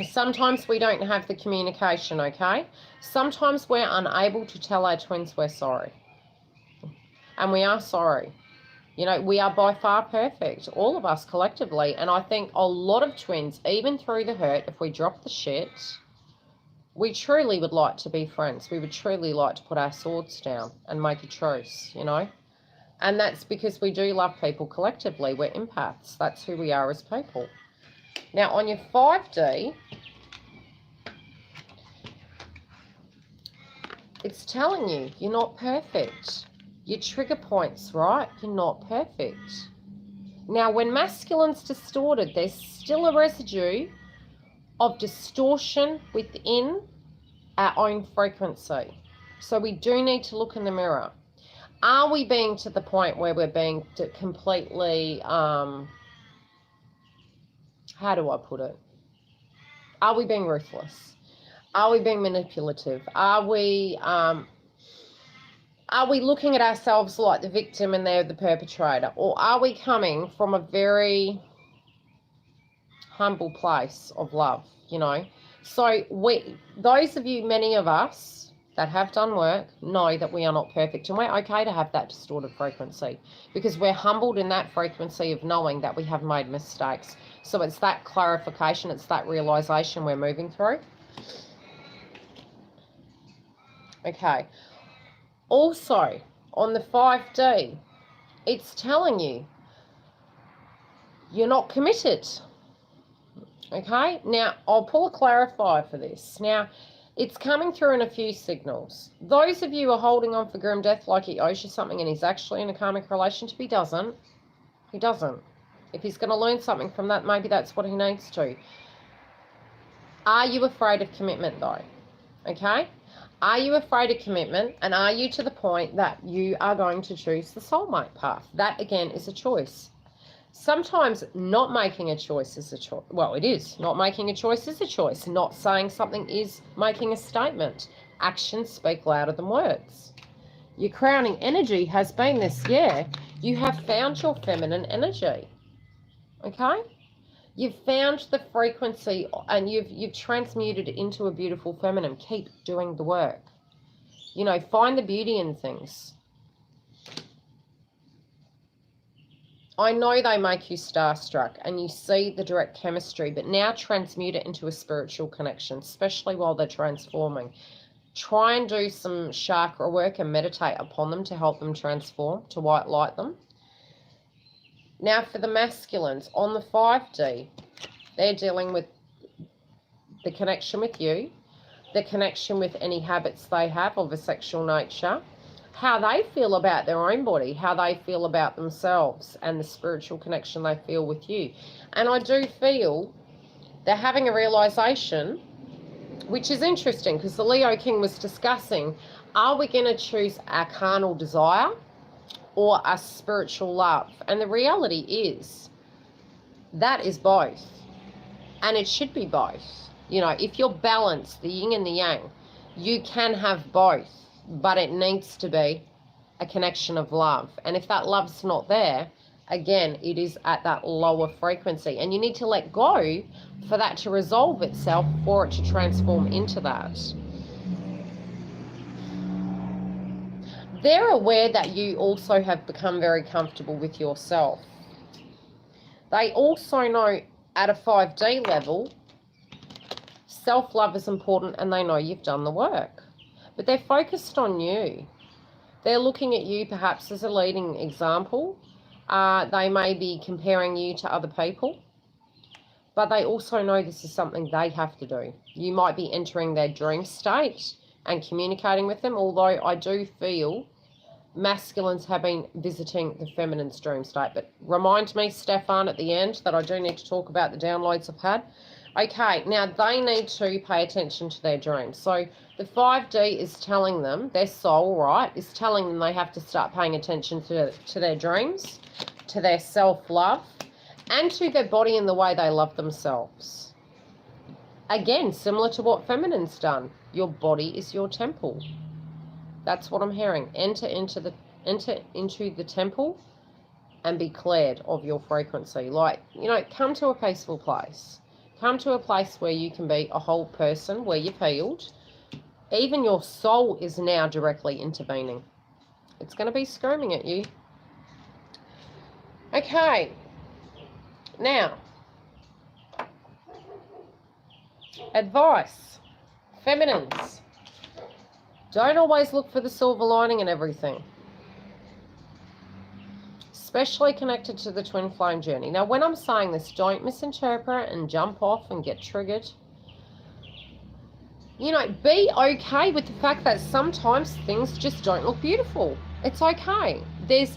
Sometimes we don't have the communication, okay? Sometimes we're unable to tell our twins we're sorry. And we are sorry. You know, we are by far perfect, all of us collectively. And I think a lot of twins, even through the hurt, if we drop the shit, we truly would like to be friends. We would truly like to put our swords down and make a truce, you know? And that's because we do love people collectively. We're empaths. That's who we are as people. Now, on your 5D, It's telling you you're not perfect. Your trigger points, right? You're not perfect. Now, when masculine's distorted, there's still a residue of distortion within our own frequency. So we do need to look in the mirror. Are we being to the point where we're being completely, how do I put it? Are we being ruthless? Are we being manipulative? Are we looking at ourselves like the victim and they're the perpetrator? Or are we coming from a very humble place of love, you know? So those of you, many of us that have done work, know that we are not perfect, and we're okay to have that distorted frequency because we're humbled in that frequency of knowing that we have made mistakes. So it's that clarification, it's that realization we're moving through. Okay. Also, on the 5D, it's telling you you're not committed. Okay, now I'll pull a clarifier for this. Now, it's coming through in a few signals. Those of you who are holding on for grim death like he owes you something and he's actually in a karmic relationship, he doesn't. He doesn't. If he's going to learn something from that, maybe that's what he needs to. Are you afraid of commitment though? Okay? Are you afraid of commitment, and are you to the point that you are going to choose the soulmate path? That, again, is a choice. Sometimes not making a choice is a choice. Well, it is. Not making a choice is a choice. Not saying something is making a statement. Actions speak louder than words. Your crowning energy has been this year. You have found your feminine energy. Okay? You've found the frequency and you've transmuted it into a beautiful feminine. Keep doing the work. You know, find the beauty in things. I know they make you starstruck and you see the direct chemistry, but now transmute it into a spiritual connection, especially while they're transforming. Try and do some chakra work and meditate upon them to help them transform, to white light them. Now for the masculines, on the 5D, they're dealing with the connection with you, the connection with any habits they have of a sexual nature, how they feel about their own body, how they feel about themselves, and the spiritual connection they feel with you. And I do feel they're having a realization, which is interesting because the Leo King was discussing, are we going to choose our carnal desire or a spiritual love? And the reality is that is both, and it should be both. You know, if you're balanced, the yin and the yang, you can have both, but it needs to be a connection of love. And if that love's not there, again, it is at that lower frequency, and you need to let go for that to resolve itself, for it to transform into that. They're aware that you also have become very comfortable with yourself. They also know at a 5D level, self-love is important, and they know you've done the work. But they're focused on you. They're looking at you perhaps as a leading example. They may be comparing you to other people, but they also know this is something they have to do. You might be entering their dream state and communicating with them, although I do feel masculines have been visiting the feminine's dream state. But remind me, Stefan, at the end, that I do need to talk about the downloads I've had. Okay, now they need to pay attention to their dreams. So the 5D is telling them, their soul, right, is telling them they have to start paying attention to their dreams, to their self-love, and to their body and the way they love themselves. Again, similar to what feminine's done. Your body is your temple. That's what I'm hearing. Enter into the temple and be cleared of your frequency. Like, you know, come to a peaceful place. Come to a place where you can be a whole person, where you've healed. Even your soul is now directly intervening. It's going to be screaming at you. Okay. Now, advice. Feminines, don't always look for the silver lining in everything. Especially connected to the twin flame journey. Now, when I'm saying this, don't misinterpret and jump off and get triggered. You know, be okay with the fact that sometimes things just don't look beautiful. It's okay. There's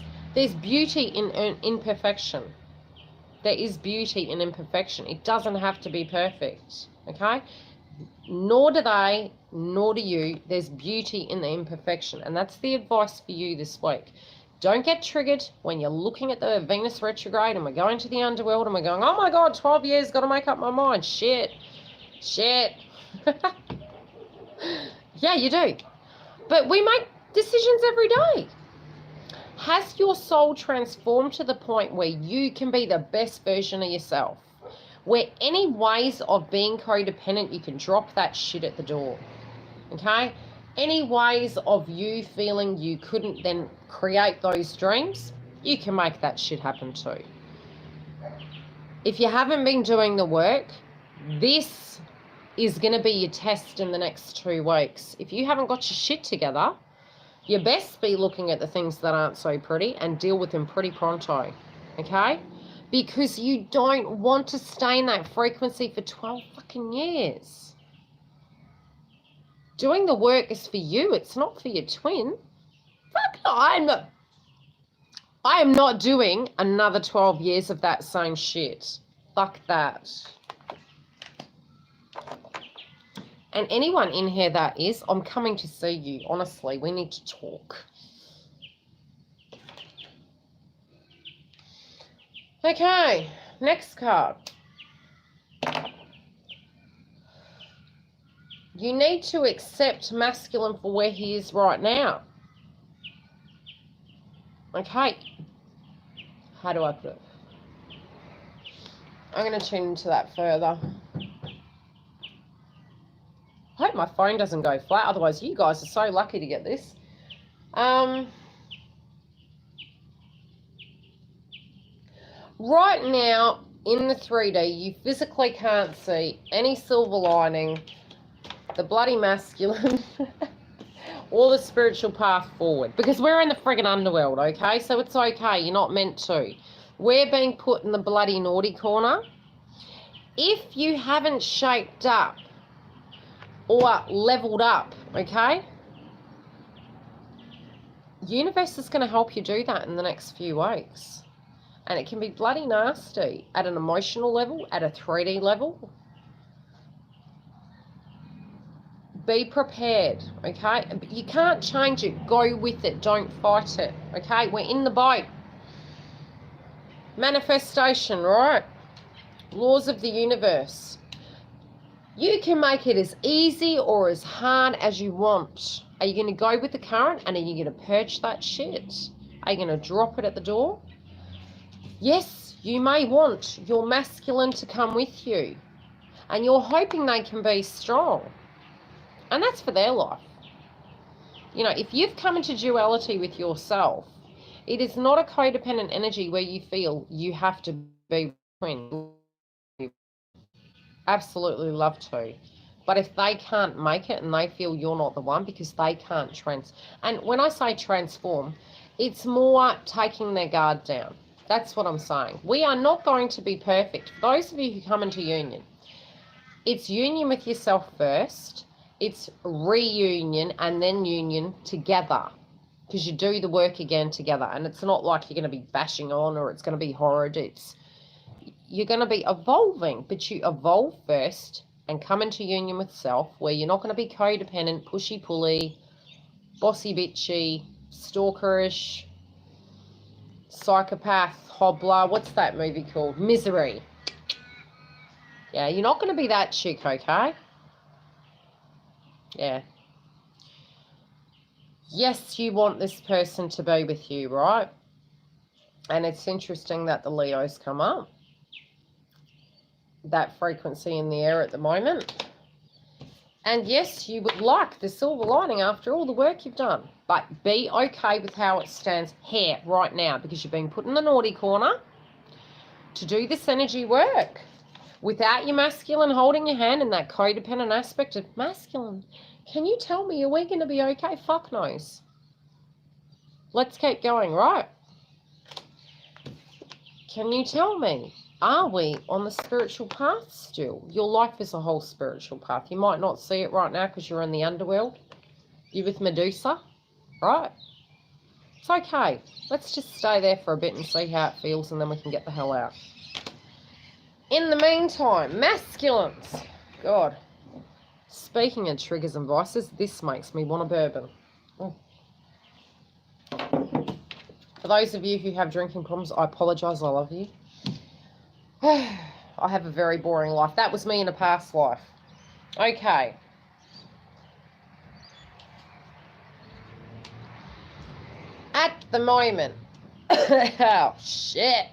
beauty in imperfection. There is beauty in imperfection. It doesn't have to be perfect, okay? Nor do they, nor do you. There's beauty in the imperfection. And that's the advice for you this week. Don't get triggered when you're looking at the Venus retrograde and we're going to the underworld and we're going, oh my God, 12 years, got to make up my mind. Shit. Yeah, you do. But we make decisions every day. Has your soul transformed to the point where you can be the best version of yourself? Where any ways of being codependent, you can drop that shit at the door. Okay? Any ways of you feeling you couldn't then create those dreams, you can make that shit happen too. If you haven't been doing the work, this is going to be your test in the next 2 weeks. If you haven't got your shit together, you best be looking at the things that aren't so pretty and deal with them pretty pronto, okay? Because you don't want to stay in that frequency for 12 fucking years. Doing the work is for you. It's not for your twin. Fuck no, I am not doing another 12 years of that same shit. Fuck that. And anyone in here that is, I'm coming to see you. Honestly, we need to talk. Okay, next card. You need to accept masculine for where he is right now. Okay. How do I put it? I'm going to tune into that further. I hope my phone doesn't go flat, otherwise you guys are so lucky to get this. Right now, in the 3D, you physically can't see any silver lining, the bloody masculine, or the spiritual path forward. Because we're in the friggin' underworld, okay? So it's okay, you're not meant to. We're being put in the bloody naughty corner. If you haven't shaped up, or leveled up, okay? Universe is going to help you do that in the next few weeks. And it can be bloody nasty at an emotional level, at a 3D level. Be prepared, okay? You can't change it. Go with it. Don't fight it, okay? We're in the boat. Manifestation, right? Laws of the universe. You can make it as easy or as hard as you want. Are you going to go with the current and are you going to purge that shit? Are you going to drop it at the door? Yes, you may want your masculine to come with you. And you're hoping they can be strong. And that's for their life. You know, if you've come into duality with yourself, it is not a codependent energy where you feel you have to be twin. Absolutely love to. But if they can't make it and they feel you're not the one because they can't and when I say transform, it's more taking their guard down. That's what I'm saying. We are not going to be perfect. For those of you who come into union, it's union with yourself first, it's reunion and then union together because you do the work again together. And it's not like you're going to be bashing on or it's going to be horrid. You're going to be evolving, but you evolve first and come into union with self where you're not going to be codependent, pushy-pulley, bossy-bitchy, stalkerish, psychopath, hobbler. What's that movie called? Misery. Yeah, you're not going to be that chick, okay? Yeah. Yes, you want this person to be with you, right? And it's interesting that the Leos come up. That frequency in the air at the moment. And yes, you would like the silver lining after all the work you've done. But be okay with how it stands here right now because you're being put in the naughty corner to do this energy work. Without your masculine holding your hand in that codependent aspect of masculine. Can you tell me, are we going to be okay? Fuck knows. Let's keep going, right? Can you tell me? Are we on the spiritual path still? Your life is a whole spiritual path. You might not see it right now because you're in the underworld. You're with Medusa, right? It's okay. Let's just stay there for a bit and see how it feels, and then we can get the hell out. In the meantime, masculines. God. Speaking of triggers and vices, this makes me want a bourbon. Oh. For those of you who have drinking problems, I apologise. I love you. I have a very boring life. That was me in a past life. Okay. At the moment. Oh, shit.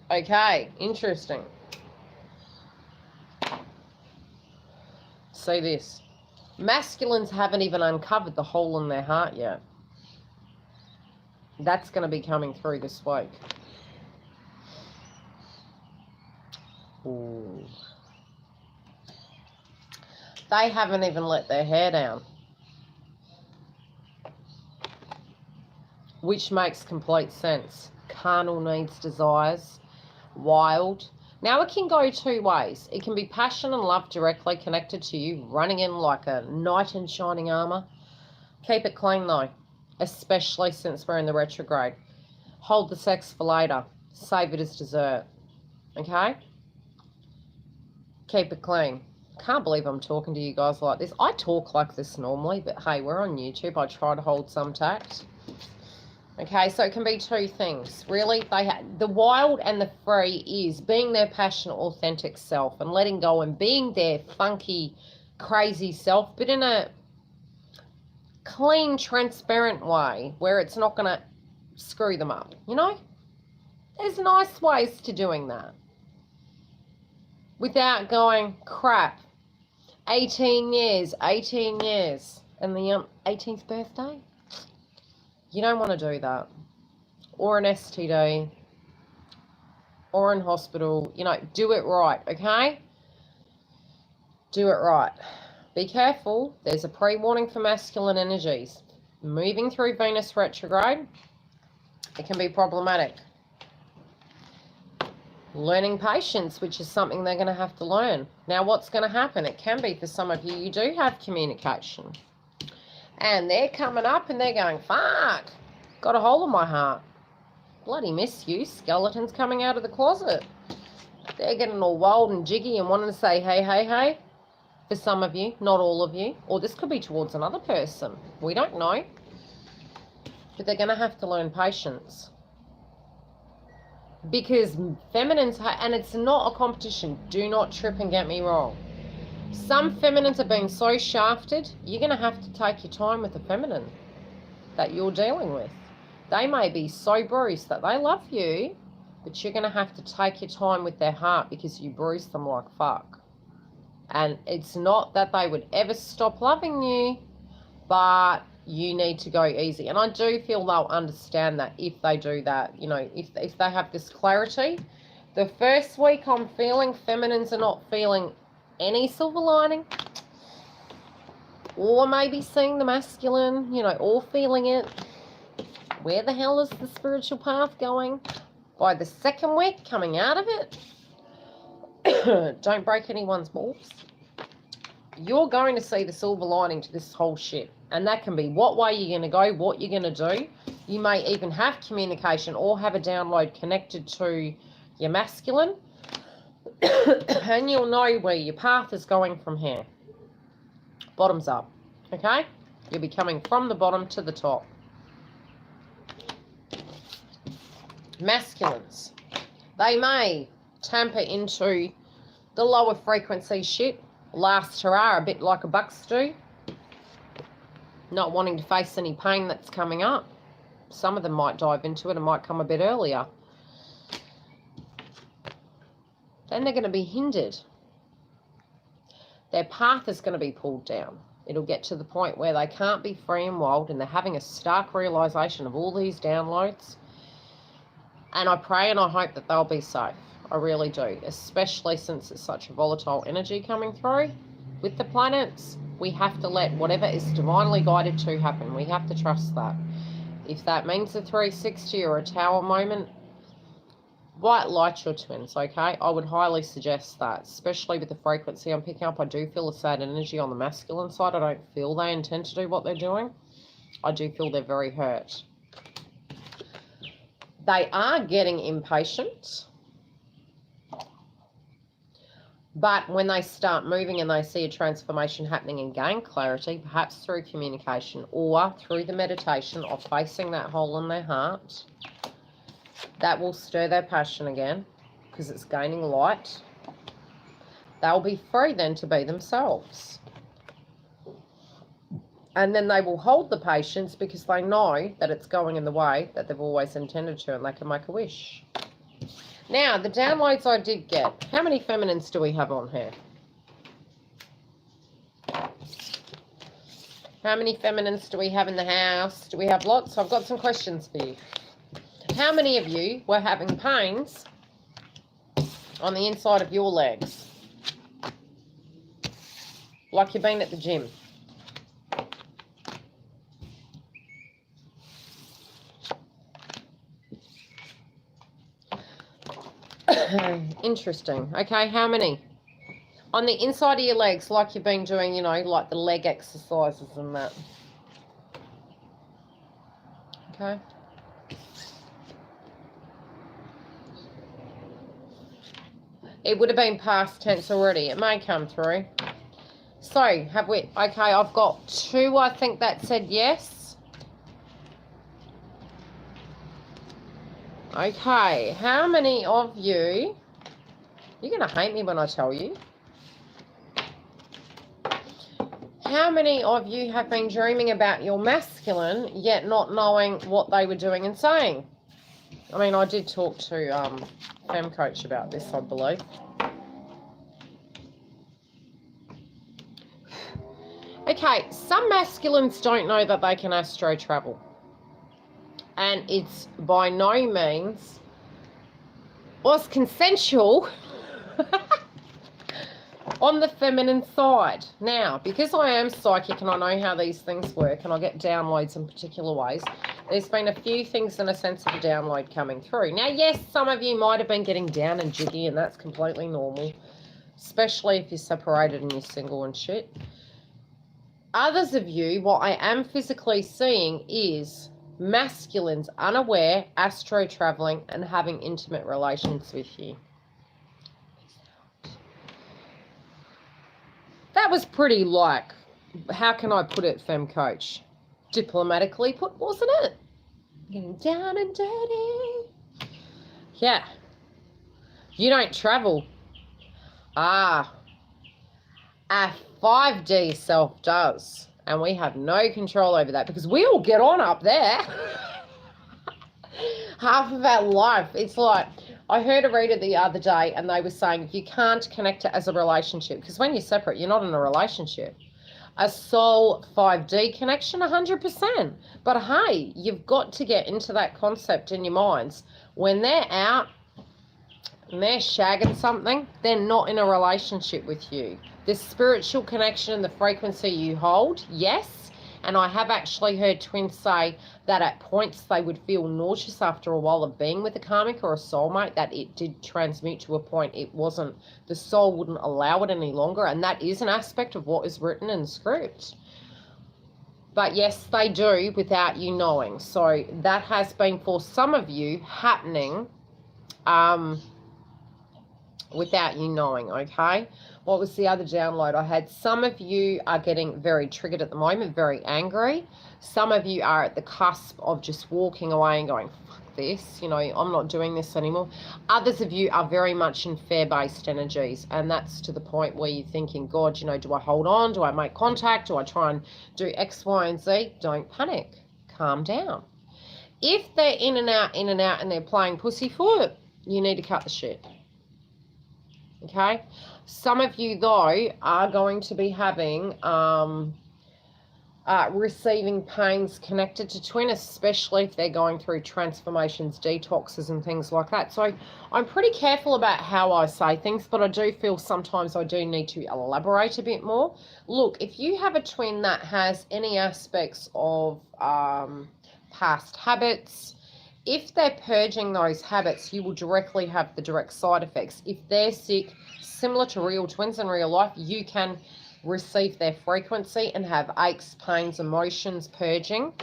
Okay, interesting. See this. Masculines haven't even uncovered the hole in their heart yet. That's going to be coming through this week. Ooh. They haven't even let their hair down. Which makes complete sense. Carnal needs, desires, wild. Now it can go two ways. It can be passion and love directly connected to you, running in like a knight in shining armor. Keep it clean though, especially since we're in the retrograde. Hold the sex for later. Save it as dessert. Okay? Keep it clean. Can't believe I'm talking to you guys like this. I talk like this normally, but hey, we're on YouTube. I try to hold some tact. Okay, so it can be two things. Really, the wild and the free is being their passionate, authentic self and letting go and being their funky, crazy self, but in a clean, transparent way where it's not going to screw them up, you know? There's nice ways to doing that without going, crap, 18 years, and the 18th birthday? You don't want to do that. Or an STD. Or in hospital. You know, do it right, okay? Do it right. Be careful. There's a pre-warning for masculine energies. Moving through Venus retrograde, it can be problematic. Learning patience, which is something they're going to have to learn. Now, what's going to happen? It can be for some of you, you do have communication. And they're coming up and they're going, fuck, got a hole in my heart. Bloody miss you. Skeletons coming out of the closet. They're getting all wild and jiggy and wanting to say, hey, hey, hey. For some of you, not all of you. Or this could be towards another person. We don't know. But they're going to have to learn patience. Because feminines, and it's not a competition. Do not trip and get me wrong. Some feminines are being so shafted, you're going to have to take your time with the feminine that you're dealing with. They may be so bruised that they love you, but you're going to have to take your time with their heart because you bruised them like fuck. And it's not that they would ever stop loving you, but you need to go easy. And I do feel they'll understand that if they do that, you know, if they have this clarity. The first week I'm feeling feminines are not feeling any silver lining, or maybe seeing the masculine, you know, or feeling it. Where the hell is the spiritual path going? By the second week, coming out of it, don't break anyone's balls. You're going to see the silver lining to this whole shit. And that can be what way you're going to go, what you're going to do. You may even have communication or have a download connected to your masculine. And you'll know where your path is going from here. Bottoms up, okay? You'll be coming from the bottom to the top. Masculines, they may tamper into the lower frequency shit, last hurrah, a bit like a bucks do, not wanting to face any pain that's coming up. Some of them might dive into it and might come a bit earlier. Then they're going to be hindered. Their path is going to be pulled down. It'll get to the point where they can't be free and wild, and they're having a stark realization of all these downloads. And I pray and I hope that they'll be safe. I really do, especially since it's such a volatile energy coming through. With the planets, we have to let whatever is divinely guided to happen. We have to trust that. If that means a 360 or a tower moment, White light your twins, okay? I would highly suggest that, especially with the frequency I'm picking up. I do feel a sad energy on the masculine side. I don't feel they intend to do what they're doing. I do feel they're very hurt. They are getting impatient. But when they start moving and they see a transformation happening and gain clarity, perhaps through communication or through the meditation of facing that hole in their heart, that will stir their passion again because it's gaining light. They'll be free then to be themselves. And then they will hold the patience because they know that it's going in the way that they've always intended to, and they can make a wish. Now, the downloads I did get. How many feminines do we have on here? How many feminines do we have in the house? Do we have lots? I've got some questions for you. How many of you were having pains on the inside of your legs? Like you've been at the gym? Interesting. Okay, how many? On the inside of your legs, like you've been doing, you know, like the leg exercises and that. Okay. It would have been past tense already. It may come through. So, have we... Okay, I've got 2, I think, that said yes. Okay, how many of you... You're going to hate me when I tell you. How many of you have been dreaming about your masculine, yet not knowing what they were doing and saying? I mean, I did talk to Fem Coach about this, I believe. Okay, some masculines don't know that they can astro travel. And it's by no means was consensual on the feminine side. Now, because I am psychic and I know how these things work and I get downloads in particular ways, there's been a few things in a sense of a download coming through. Now, yes, some of you might have been getting down and jiggy, and that's completely normal, especially if you're separated and you're single and shit. Others of you, what I am physically seeing is masculines unaware, astro traveling, and having intimate relations with you. That was pretty, like, how can I put it, Fem Coach? Diplomatically put, wasn't it? Getting down and dirty. Yeah. You don't travel. Ah. Our 5D self does. And we have no control over that because we all get on up there. Half of our life. It's like, I heard a reader the other day and they were saying you can't connect it as a relationship because when you're separate, you're not in a relationship. A soul 5D connection, 100%. But hey, you've got to get into that concept in your minds. When they're out and they're shagging something, they're not in a relationship with you. The spiritual connection and the frequency you hold, yes. And I have actually heard twins say that at points they would feel nauseous after a while of being with a karmic or a soulmate, that it did transmute to a point it wasn't, the soul wouldn't allow it any longer. And that is an aspect of what is written in script. But yes, they do without you knowing. So that has been for some of you happening without you knowing, okay? What was the other download I had? Some of you are getting very triggered at the moment, very angry. Some of you are at the cusp of just walking away and going, fuck this, you know, I'm not doing this anymore. Others of you are very much in fear-based energies, and that's to the point where you're thinking, God, you know, do I hold on? Do I make contact? Do I try and do X, Y, and Z? Don't panic. Calm down. If they're in and out, and they're playing pussyfoot, you need to cut the shit. Okay? Some of you, though, are going to be having, receiving pains connected to twin, especially if they're going through transformations, detoxes, and things like that. So I'm pretty careful about how I say things, but I do feel sometimes I do need to elaborate a bit more. Look, if you have a twin that has any aspects of past habits, if they're purging those habits, you will directly have the direct side effects. If they're sick, similar to real twins in real life, you can receive their frequency and have aches, pains, emotions purging.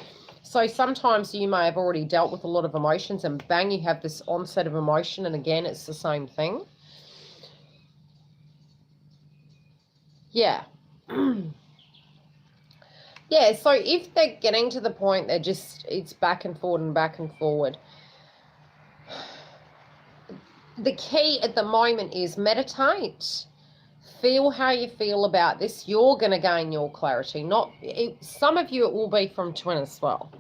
So sometimes you may have already dealt with a lot of emotions and bang, you have this onset of emotion, and again, it's the same thing. Yeah. Yeah, so if they're getting to the point they're just, it's back and forward and back and forward. The key at the moment is meditate. Feel how you feel about this. You're going to gain your clarity. Some of you, it will be from twin as well.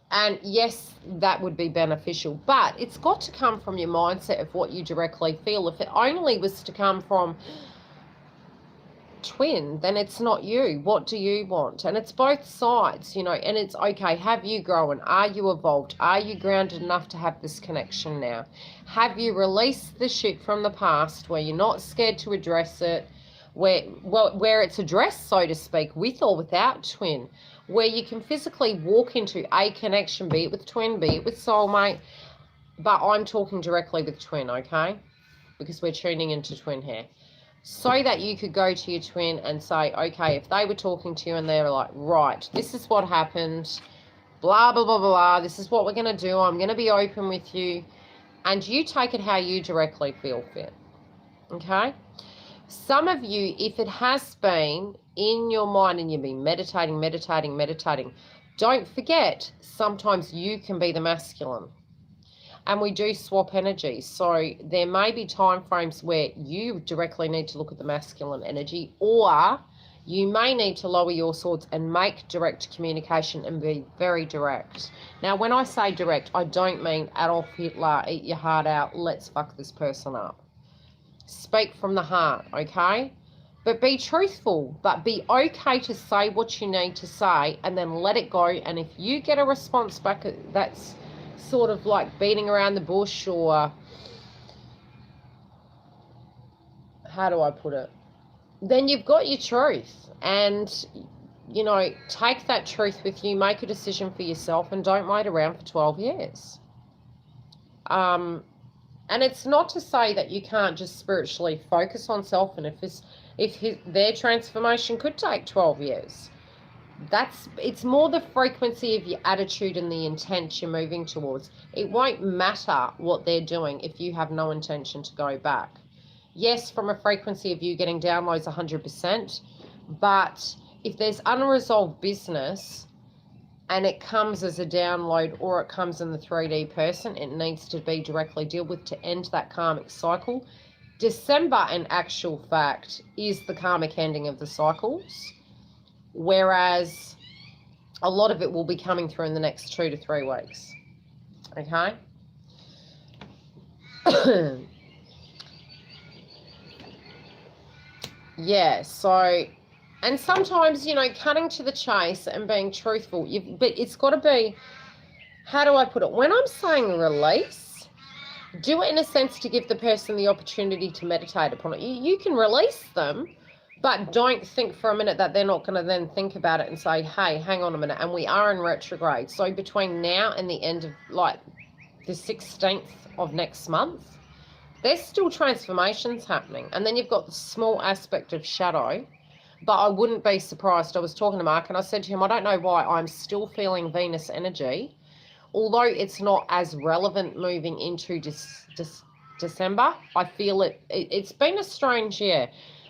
And yes, that would be beneficial, but it's got to come from your mindset of what you directly feel. If it only was to come from twin, then it's not you. What do you want? And it's both sides, you know, and it's okay. Have you grown? Are you evolved? Are you grounded enough to have this connection now? Have you released the shit from the past where you're not scared to address it, where it's addressed, so to speak, with or without twin, where you can physically walk into a connection, be it with twin, be it with soulmate, but I'm talking directly with twin, okay? Because we're tuning into twin here. So that you could go to your twin and say, okay, if they were talking to you and they're like, right, this is what happened, blah, blah, blah, blah, this is what we're going to do, I'm going to be open with you, and you take it how you directly feel fit, okay? Some of you, if it has been in your mind and you've been meditating, don't forget, sometimes you can be the masculine. And we do swap energies. So there may be time frames where you directly need to look at the masculine energy, or you may need to lower your swords and make direct communication and be very direct. Now, when I say direct, I don't mean Adolf Hitler, eat your heart out, let's fuck this person up. Speak from the heart, okay? But be truthful, but be okay to say what you need to say and then let it go. And if you get a response back that's sort of like beating around the bush, or how do I put it, then you've got your truth, and you know, take that truth with you, make a decision for yourself, and don't wait around for 12 years. And it's not to say that you can't just spiritually focus on self, and if their transformation could take 12 years, it's more the frequency of your attitude and the intent you're moving towards. It won't matter what they're doing if you have no intention to go back. Yes, from a frequency of you getting downloads 100%, but if there's unresolved business and it comes as a download or it comes in the 3D person, it needs to be directly dealt with to end that karmic cycle. December, in actual fact, is the karmic ending of the cycles, whereas a lot of it will be coming through in the next 2 to 3 weeks. Okay? Yeah, so, and sometimes, you know, cutting to the chase and being truthful, but it's got to be, how do I put it? When I'm saying release, do it in a sense to give the person the opportunity to meditate upon it. You can release them, but don't think for a minute that they're not going to then think about it and say, hey, hang on a minute. And we are in retrograde. So between now and the end of like the 16th of next month, there's still transformations happening. And then you've got the small aspect of shadow. But I wouldn't be surprised. I was talking to Mark and I said to him, I don't know why I'm still feeling Venus energy, although it's not as relevant moving into December. I feel it's been a strange year.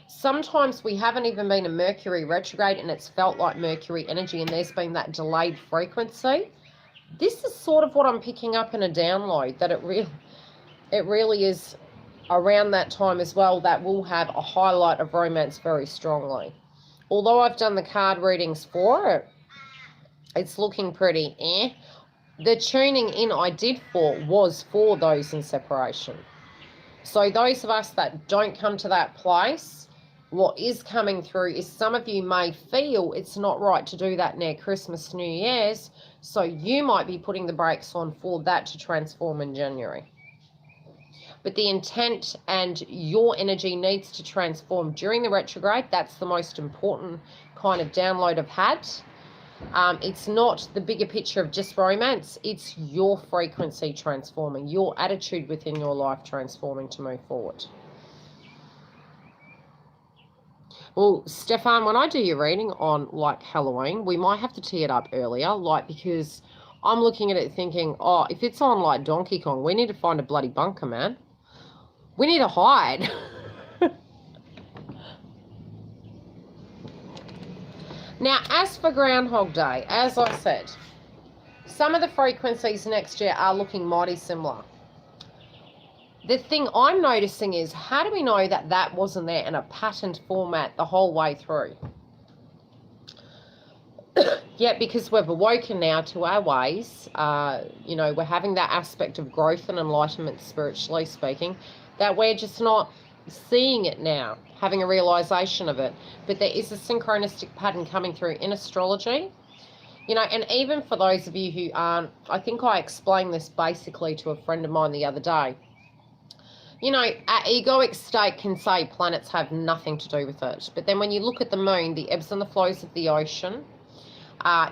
Sometimes we haven't even been in Mercury retrograde and it's felt like Mercury energy, and there's been that delayed frequency. This is sort of what I'm picking up in a download, that it really is around that time as well that will have a highlight of romance very strongly. Although I've done the card readings for it, it's looking pretty The tuning in I did was for those in separation. So those of us that don't come to that place, what is coming through is some of you may feel it's not right to do that near Christmas, New Year's, so you might be putting the brakes on for that to transform in January. But the intent and your energy needs to transform during the retrograde. That's the most important kind of download I've had. It's not the bigger picture of just romance. It's your frequency transforming, your attitude within your life transforming to move forward. Well, Stefan, when I do your reading on, like, Halloween, we might have to tee it up earlier, like, because I'm looking at it thinking, oh, if it's on, like, Donkey Kong, we need to find a bloody bunker, man. We need to hide. Now, as for Groundhog Day, as I said, some of the frequencies next year are looking mighty similar. The thing I'm noticing is, how do we know that that wasn't there in a patterned format the whole way through? Yeah, because we've awoken now to our ways. You know, we're having that aspect of growth and enlightenment, spiritually speaking, that we're just not seeing it now, having a realization of it. But there is a synchronistic pattern coming through in astrology. You know, and even for those of you who aren't, I think I explained this basically to a friend of mine the other day. You know, our egoic state can say planets have nothing to do with it. But then when you look at the moon, the ebbs and the flows of the ocean,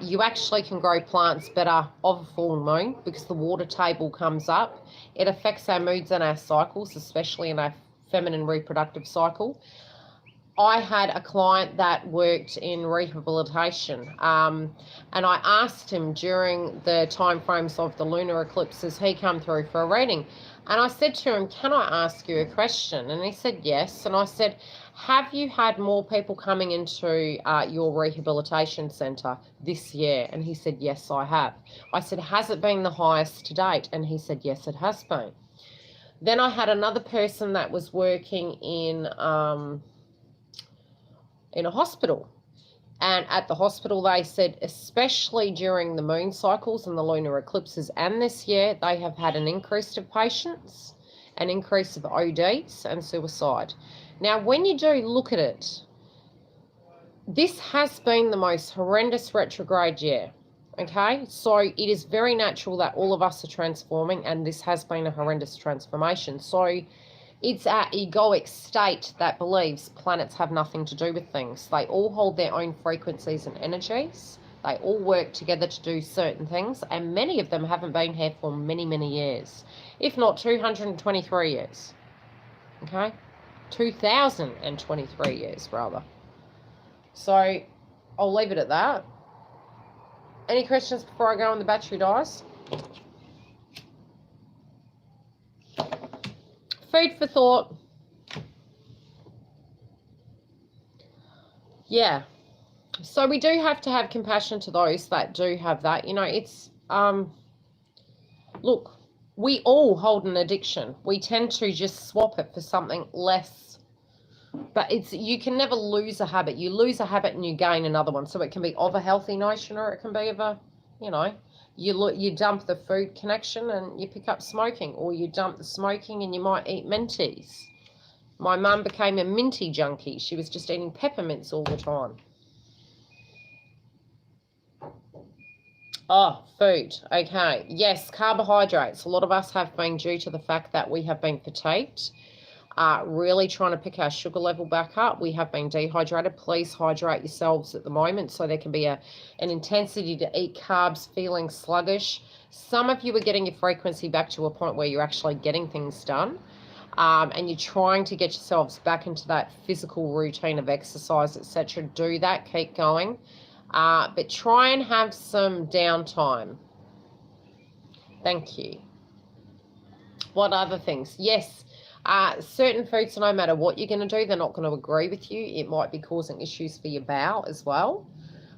you actually can grow plants better of a full moon because the water table comes up. It affects our moods and our cycles, especially in our feminine reproductive cycle. I had a client that worked in rehabilitation, and I asked him during the time frames of the lunar eclipses, he come through for a reading. And I said to him, can I ask you a question? And he said, yes. And I said, have you had more people coming into your rehabilitation centre this year? And he said, yes, I have. I said, has it been the highest to date? And he said, yes, it has been. Then I had another person that was working in a hospital. And at the hospital, they said, especially during the moon cycles and the lunar eclipses, and this year, they have had an increase of patients, an increase of ODs and suicide. Now, when you do look at it, this has been the most horrendous retrograde year, okay? So it is very natural that all of us are transforming, and this has been a horrendous transformation. So it's our egoic state that believes planets have nothing to do with things. They all hold their own frequencies and energies. They all work together to do certain things, and many of them haven't been here for many, many years, if not 223 years, okay? 2023 years, rather. So I'll leave it at that. Any questions before I go and the battery dies? Food for thought. Yeah. So we do have to have compassion to those that do have that. You know, it's, look, we all hold an addiction. We tend to just swap it for something less. But it's, you can never lose a habit. You lose a habit and you gain another one. So it can be of a healthy notion, or it can be of a, you know, you dump the food connection and you pick up smoking, or you dump the smoking and you might eat minties. My mum became a minty junkie. She was just eating peppermints all the time. Oh, food. Okay. Yes, carbohydrates. A lot of us have been, due to the fact that we have been fatigued, really trying to pick our sugar level back up. We have been dehydrated. Please hydrate yourselves at the moment, so there can be an intensity to eat carbs, feeling sluggish. Some of you are getting your frequency back to a point where you're actually getting things done, and you're trying to get yourselves back into that physical routine of exercise, etc. Do that. Keep going. But try and have some downtime. Thank you. What other things? Yes. Certain foods, no matter what you're going to do, they're not going to agree with you. It might be causing issues for your bowel as well.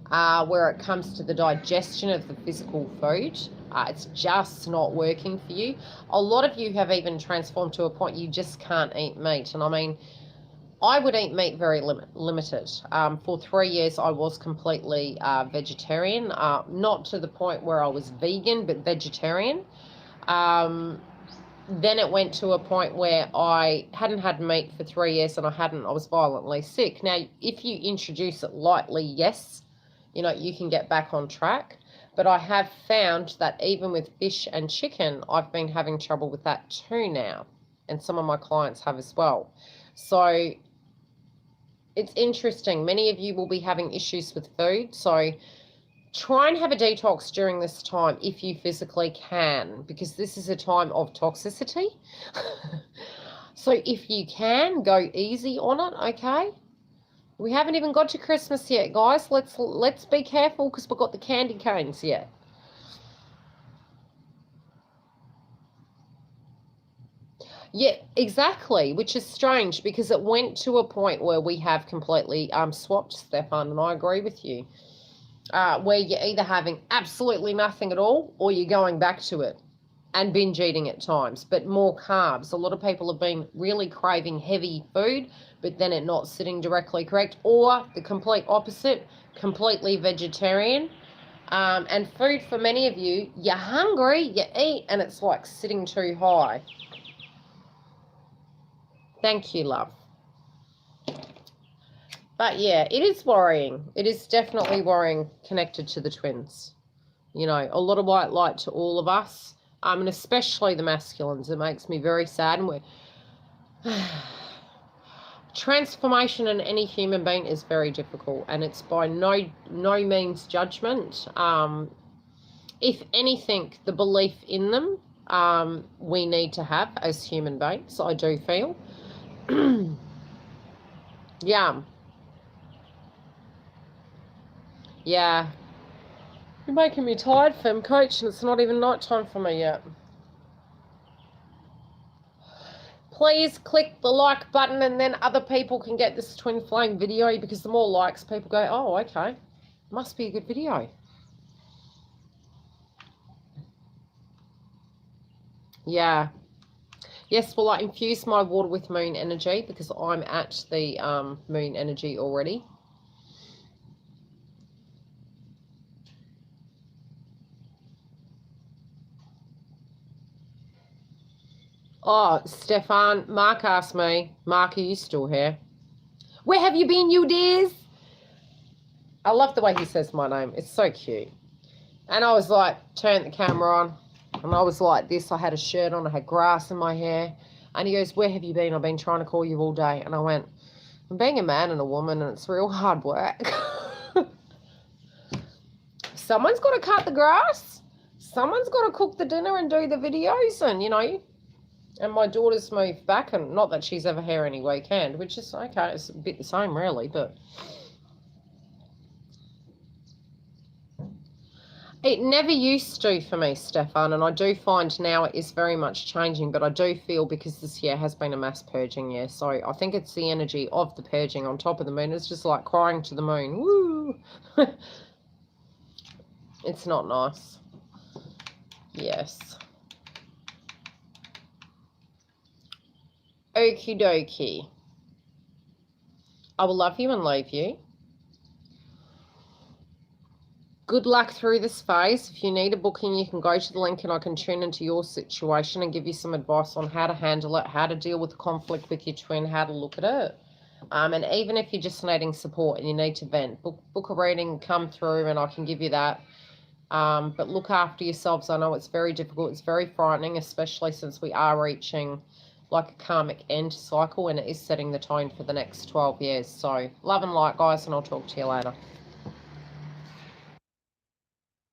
Where it comes to the digestion of the physical food, it's just not working for you. A lot of you have even transformed to a point you just can't eat meat. And I mean, I would eat meat very limited. For 3 years, I was completely vegetarian. Not to the point where I was vegan, but vegetarian. Then it went to a point where I hadn't had meat for 3 years, and I was violently sick. Now, if you introduce it lightly, yes, you know, you can get back on track. But I have found that even with fish and chicken, I've been having trouble with that too now. And some of my clients have as well. So it's interesting. Many of you will be having issues with food. So Try and have a detox during this time if you physically can, because this is a time of toxicity. So if you can, go easy on it, okay? We haven't even got to Christmas yet, guys. Let's be careful because we've got the candy canes yet. Yeah, exactly, which is strange because it went to a point where we have completely swapped, Stefan, and I agree with you, where you're either having absolutely nothing at all or you're going back to it and binge eating at times, but more carbs. A lot of people have been really craving heavy food, but then it not sitting directly correct, or the complete opposite, completely vegetarian. And food for many of you, you're hungry, you eat, and it's like sitting too high. Thank you, love. But yeah, it is worrying. It is definitely worrying connected to the twins. You know, a lot of white light to all of us, and especially the masculines. It makes me very sad. And transformation in any human being is very difficult, and it's by no means judgment. If anything, the belief in them we need to have as human beings, I do feel. Yeah. Yeah. You're making me tired, Fem Coach, and it's not even night time for me yet. Please click the like button, and then other people can get this twin flame video, because the more likes people go, oh, okay, must be a good video. Yeah. Yes, well, I infuse my water with moon energy because I'm at the moon energy already. Oh, Stefan, Mark asked me, Mark, are you still here? Where have you been, Yildiz? I love the way he says my name. It's so cute. And I was like, turned the camera on, and I was like this. I had a shirt on. I had grass in my hair. And he goes, where have you been? I've been trying to call you all day. And I went, I'm being a man and a woman, and it's real hard work. Someone's got to cut the grass. Someone's got to cook the dinner and do the videos. And, you know, and my daughter's moved back. And not that she's ever here any weekend, which is okay. It's a bit the same, really. But it never used to for me, Stefan, and I do find now it is very much changing, but I do feel because this year has been a mass purging year, so I think it's the energy of the purging on top of the moon. It's just like crying to the moon. Woo! It's not nice. Yes. Okie dokie. I will love you and leave you. Good luck through this phase. If you need a booking, you can go to the link and I can tune into your situation and give you some advice on how to handle it, how to deal with conflict with your twin, how to look at it. And even if you're just needing support and you need to vent, book a reading, come through, and I can give you that. But look after yourselves. I know it's very difficult. It's very frightening, especially since we are reaching like a karmic end cycle, and it is setting the tone for the next 12 years. So love and light, guys, and I'll talk to you later.